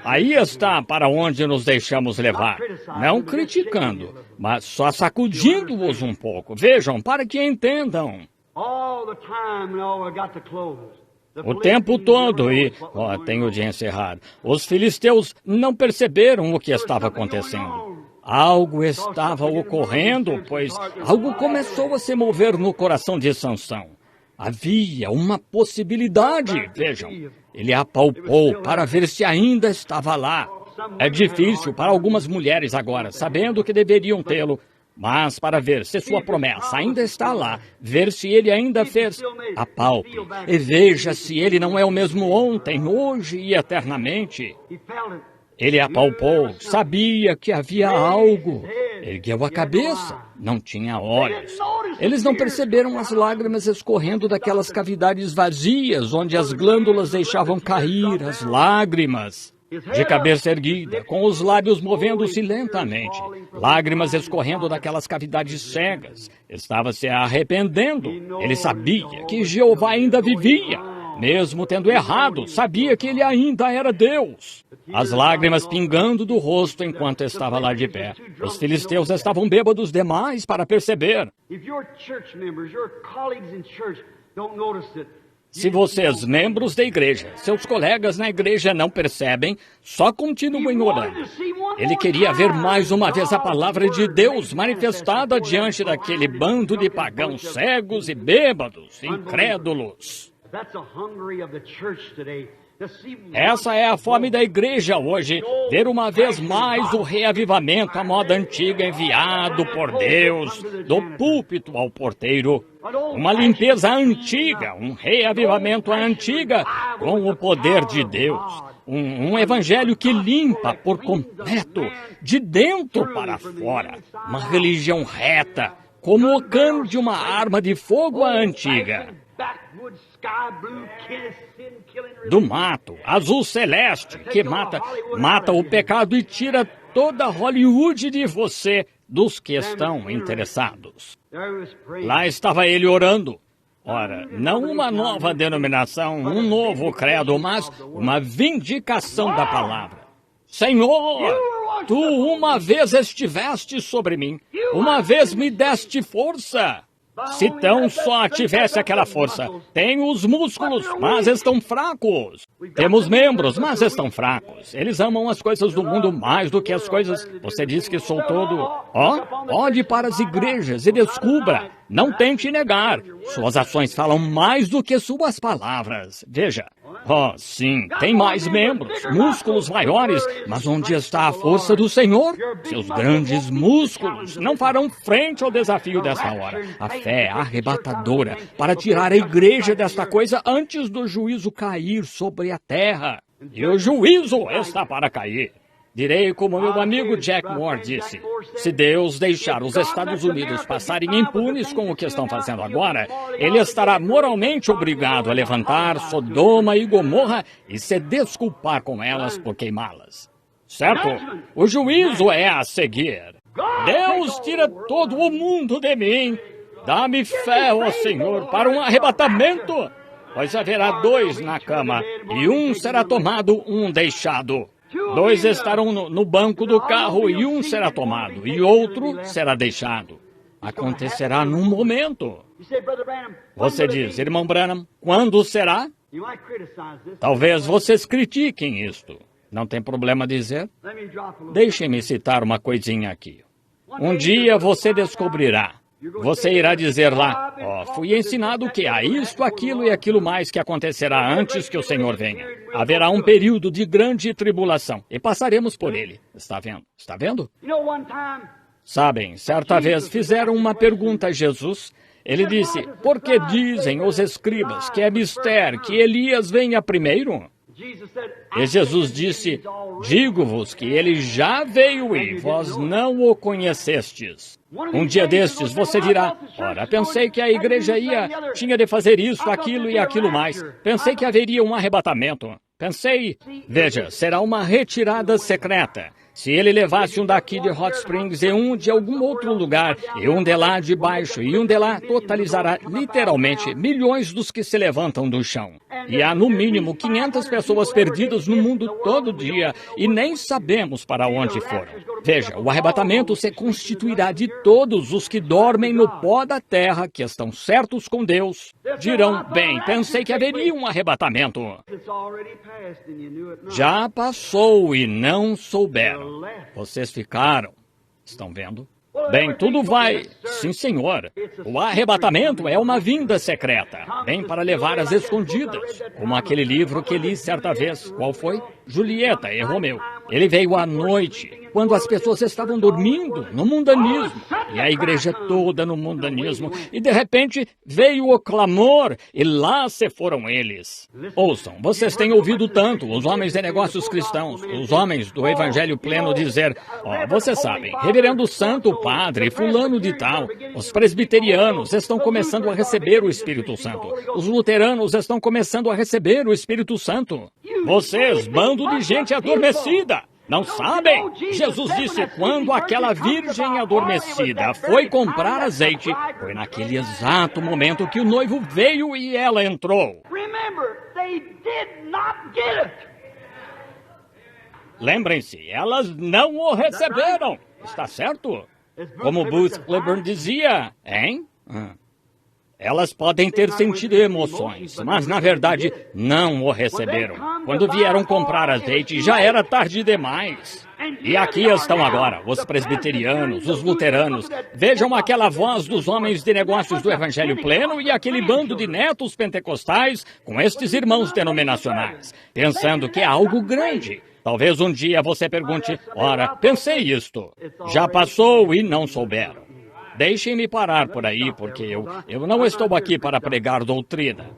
Aí está para onde nos deixamos levar. Não criticando, mas só sacudindo-os um pouco. Vejam, para que entendam. O tempo todo, tenho de encerrar. Os filisteus não perceberam o que estava acontecendo. Algo estava ocorrendo, pois algo começou a se mover no coração de Sansão. Havia uma possibilidade, vejam. Ele apalpou para ver se ainda estava lá. É difícil para algumas mulheres agora, sabendo que deveriam tê-lo, mas para ver se sua promessa ainda está lá, ver se ele ainda fez, apalpe e veja se ele não é o mesmo ontem, hoje e eternamente. Ele apalpou, sabia que havia algo, ergueu a cabeça, não tinha olhos. Eles não perceberam as lágrimas escorrendo daquelas cavidades vazias, onde as glândulas deixavam cair as lágrimas. De cabeça erguida, com os lábios movendo-se lentamente, lágrimas escorrendo daquelas cavidades cegas. Estava se arrependendo. Ele sabia que Jeová ainda vivia. Mesmo tendo errado, sabia que ele ainda era Deus. As lágrimas pingando do rosto enquanto estava lá de pé. Os filisteus estavam bêbados demais para perceber. Se vocês, membros da igreja, seus colegas na igreja não percebem, só continuem orando. Ele queria ver mais uma vez a palavra de Deus manifestada diante daquele bando de pagãos cegos e bêbados, incrédulos. Essa é a fome da igreja hoje, ver uma vez mais o reavivamento à moda antiga enviado por Deus, do púlpito ao porteiro. Uma limpeza antiga, um reavivamento à antiga com o poder de Deus. Um evangelho que limpa por completo, de dentro para fora. Uma religião reta, como o cano de uma arma de fogo à antiga. Do mato, azul celeste, que mata o pecado e tira toda Hollywood de você, dos que estão interessados. Lá estava ele orando. Ora, não uma nova denominação, um novo credo, mas uma vindicação da palavra. Senhor, tu uma vez estiveste sobre mim, uma vez me deste força. Se tão só tivesse aquela força. Tenho os músculos, mas estão fracos. Temos membros, mas estão fracos. Eles amam as coisas do mundo mais do que as coisas... Você diz que sou todo... Olhe para as igrejas e descubra. Não tente negar. Suas ações falam mais do que suas palavras. Veja. Sim, tem mais membros, músculos maiores, mas onde está a força do Senhor? Seus grandes músculos não farão frente ao desafio desta hora. A fé arrebatadora para tirar a igreja desta coisa antes do juízo cair sobre a terra. E o juízo está para cair. Direi como meu amigo Jack Moore disse, se Deus deixar os Estados Unidos passarem impunes com o que estão fazendo agora, ele estará moralmente obrigado a levantar Sodoma e Gomorra e se desculpar com elas por queimá-las. Certo? O juízo é a seguir. Deus tira todo o mundo de mim. Dá-me fé, ó Senhor, para um arrebatamento, pois haverá 2 na cama e um será tomado, um deixado. 2 estarão no banco do carro e um será tomado e outro será deixado. Acontecerá num momento. Você diz, irmão Branham, quando será? Talvez vocês critiquem isto. Não tem problema dizer? Deixem-me citar uma coisinha aqui. Um dia você descobrirá. Você irá dizer lá, fui ensinado que há isto, aquilo e aquilo mais que acontecerá antes que o Senhor venha. Haverá um período de grande tribulação e passaremos por ele. Está vendo? Está vendo? Sabem, certa vez fizeram uma pergunta a Jesus. Ele disse, por que dizem os escribas que é mister que Elias venha primeiro? E Jesus disse, digo-vos que ele já veio e vós não o conhecestes. Um dia destes você dirá, ora, pensei que a igreja tinha de fazer isso, aquilo e aquilo mais. Pensei que haveria um arrebatamento. Veja, será uma retirada secreta. Se ele levasse um daqui de Hot Springs e um de algum outro lugar, e um de lá de baixo, e um de lá, totalizará literalmente milhões dos que se levantam do chão. E há no mínimo 500 pessoas perdidas no mundo todo dia, e nem sabemos para onde foram. Veja, o arrebatamento se constituirá de todos os que dormem no pó da terra, que estão certos com Deus. Dirão, bem, pensei que haveria um arrebatamento. Já passou e não souberam. Vocês ficaram. Estão vendo? Bem, tudo vai. Sim, senhor. O arrebatamento é uma vinda secreta. Vem para levar as escondidas. Como aquele livro que li certa vez. Qual foi? Julieta e Romeu. Ele veio à noite, quando as pessoas estavam dormindo, no mundanismo, e a igreja toda no mundanismo, e de repente veio o clamor, e lá se foram eles. Ouçam, vocês têm ouvido tanto, os homens de negócios cristãos, os homens do evangelho pleno dizer, vocês sabem, reverendo santo, padre, fulano de tal, os presbiterianos estão começando a receber o Espírito Santo, os luteranos estão começando a receber o Espírito Santo. Vocês, bando de gente adormecida! Não sabem? Jesus disse, quando aquela virgem adormecida foi comprar azeite, foi naquele exato momento que o noivo veio e ela entrou. Lembrem-se, elas não o receberam. Está certo? Como Booth Cliburn dizia, hein? Elas podem ter sentido emoções, mas na verdade não o receberam. Quando vieram comprar azeite, já era tarde demais. E aqui estão agora, os presbiterianos, os luteranos. Vejam aquela voz dos homens de negócios do Evangelho Pleno e aquele bando de netos pentecostais com estes irmãos denominacionais, pensando que é algo grande. Talvez um dia você pergunte, ora, pensei isto. Já passou e não souberam. Deixem-me parar por aí, porque eu não estou aqui para pregar doutrina.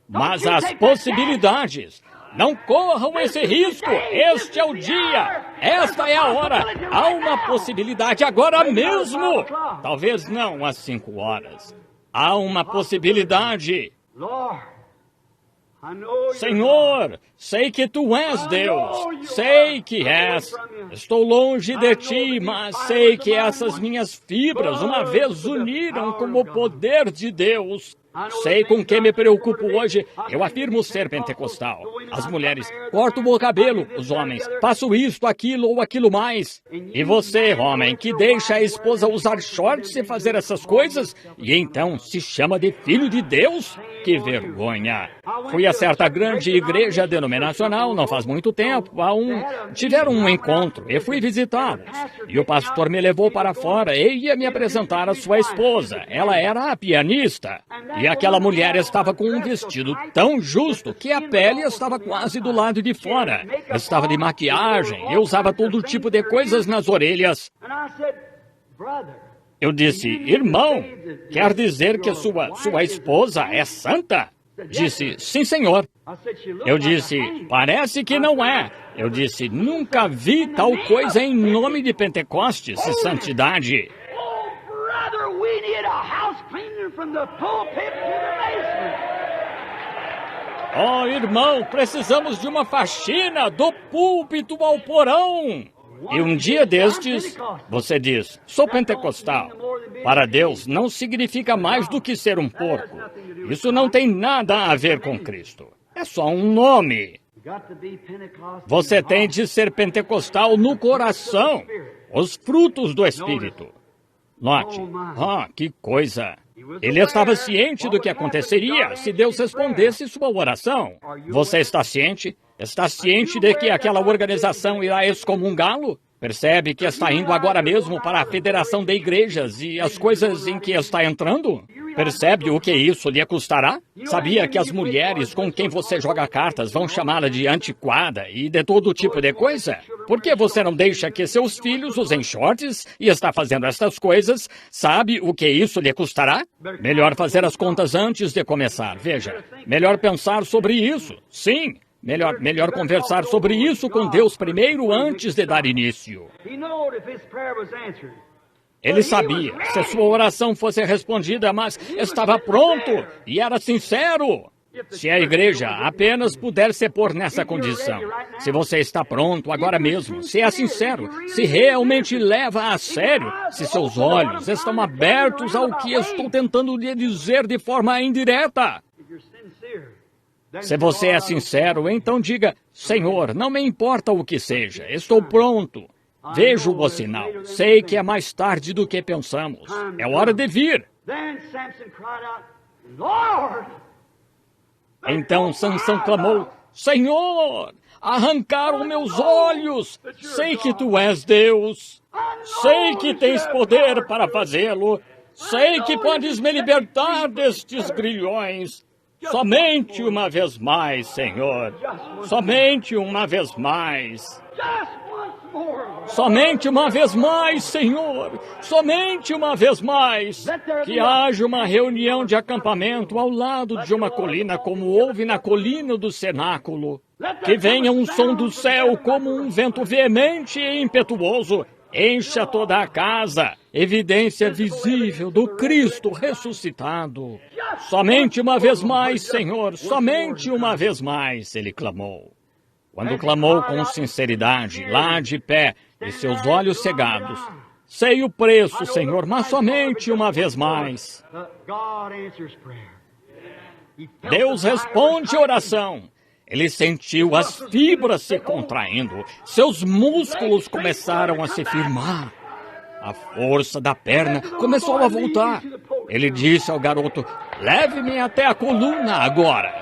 Mas as possibilidades, não corram esse risco. Este é o dia. Esta é a hora. Há uma possibilidade agora mesmo. Talvez não às 5 horas. Há uma possibilidade. Senhor, sei que Tu és Deus, sei que és. Estou longe de Ti, mas sei que essas minhas fibras uma vez uniram com o poder de Deus. Sei com que me preocupo hoje. Eu afirmo ser pentecostal. As mulheres cortam o cabelo, os homens faço isto, aquilo ou aquilo mais. E você, homem, que deixa a esposa usar shorts e fazer essas coisas, e então se chama de filho de Deus? Que vergonha! Fui a certa grande igreja denominacional, não faz muito tempo, tiveram um encontro, eu fui visitá-los. E o pastor me levou para fora e ia me apresentar a sua esposa. Ela era a pianista. E aquela mulher estava com um vestido tão justo que a pele estava quase do lado de fora. Estava de maquiagem e usava todo tipo de coisas nas orelhas. Eu disse, irmão, quer dizer que sua esposa é santa? Disse, sim, senhor. Eu disse, parece que não é. Eu disse, nunca vi tal coisa em nome de Pentecostes e santidade. We need a house cleaner from the pulpit to the basement. Oh, irmão, precisamos de uma faxina do púlpito ao porão. E um dia destes, você diz, sou pentecostal. Para Deus, não significa mais do que ser um porco. Isso não tem nada a ver com Cristo. É só um nome. Você tem de ser pentecostal no coração. Os frutos do Espírito. Note, que coisa! Ele estava ciente do que aconteceria se Deus respondesse sua oração. Você está ciente? Está ciente de que aquela organização irá excomungá-lo? Percebe que está indo agora mesmo para a Federação de Igrejas e as coisas em que está entrando? Percebe o que isso lhe custará? Sabia que as mulheres com quem você joga cartas vão chamá-la de antiquada e de todo tipo de coisa? Por que você não deixa que seus filhos usem shorts e está fazendo estas coisas? Sabe o que isso lhe custará? Melhor fazer as contas antes de começar, veja. Melhor pensar sobre isso, sim. Melhor conversar sobre isso com Deus primeiro antes de dar início. Ele sabia se sua oração fosse respondida, mas estava pronto e era sincero. Se a igreja apenas puder se pôr nessa condição, se você está pronto agora mesmo, se é sincero, se realmente leva a sério, se seus olhos estão abertos ao que estou tentando lhe dizer de forma indireta. Se você é sincero, então diga, Senhor, não me importa o que seja, estou pronto. Vejo o sinal, sei que é mais tarde do que pensamos. É hora de vir. Então Sansão clamou, Senhor, arrancaram meus olhos. Sei que Tu és Deus. Sei que tens poder para fazê-lo. Sei que podes me libertar destes grilhões. Somente uma vez mais, Senhor. Somente uma vez mais. Somente uma vez mais, Senhor. Somente uma vez mais. Que haja uma reunião de acampamento ao lado de uma colina, como houve na colina do cenáculo. Que venha um som do céu como um vento veemente e impetuoso. Encha toda a casa, evidência visível do Cristo ressuscitado. Somente uma vez mais, Senhor, somente uma vez mais, ele clamou. Quando clamou com sinceridade, lá de pé, e seus olhos cegados, sei o preço, Senhor, mas somente uma vez mais. Deus responde a oração. Ele sentiu as fibras se contraindo. Seus músculos começaram a se firmar. A força da perna começou a voltar. Ele disse ao garoto, leve-me até a coluna agora.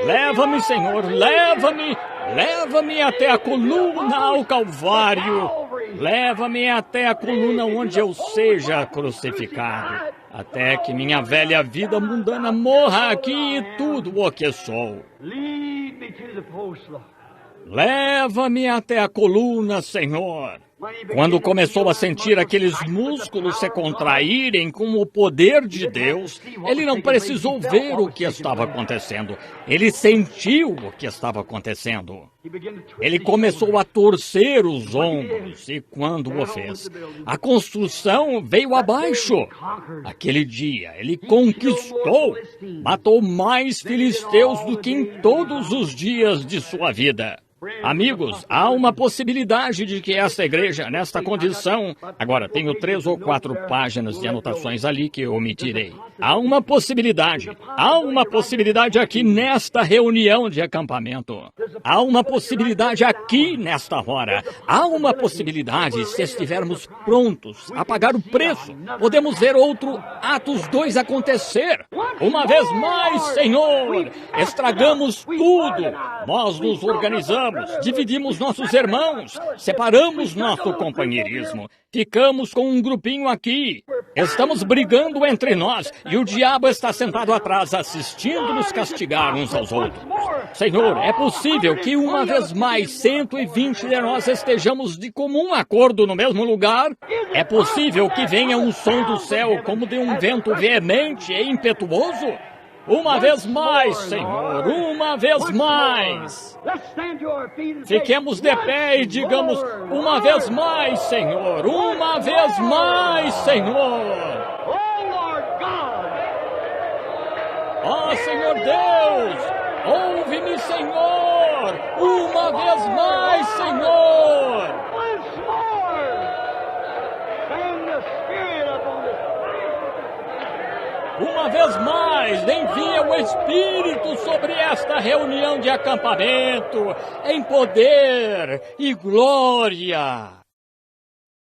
Leva-me, Senhor, leva-me. Leva-me até a coluna ao Calvário. Leva-me até a coluna onde eu seja crucificado. Até que minha velha vida mundana morra aqui e tudo o que sou. Leva-me até a coluna, Senhor. Quando começou a sentir aqueles músculos se contraírem com o poder de Deus, ele não precisou ver o que estava acontecendo. Ele sentiu o que estava acontecendo. Ele começou a torcer os ombros e, quando o fez, a construção veio abaixo. Aquele dia, ele conquistou, matou mais filisteus do que em todos os dias de sua vida. Amigos, há uma possibilidade de que esta igreja, nesta condição... Agora, tenho 3 ou 4 páginas de anotações ali que eu omitirei. Há uma possibilidade aqui nesta reunião de acampamento. Há uma possibilidade aqui nesta hora. Há uma possibilidade, se estivermos prontos a pagar o preço. Podemos ver outro Atos 2 acontecer. Uma vez mais, Senhor, estragamos tudo. Nós nos organizamos. Dividimos nossos irmãos, separamos nosso companheirismo, ficamos com um grupinho aqui, estamos brigando entre nós e o diabo está sentado atrás assistindo nos castigar uns aos outros. Senhor, é possível que uma vez mais 120 de nós estejamos de comum acordo no mesmo lugar? É possível que venha um som do céu como de um vento veemente e impetuoso? Uma vez mais, Senhor, uma vez mais. Fiquemos de pé e digamos, uma vez mais, Senhor, uma vez mais, Senhor. Ó Senhor Deus, ouve-me, Senhor, uma vez mais, Senhor. Uma vez mais, envia o Espírito sobre esta reunião de acampamento, em poder e glória.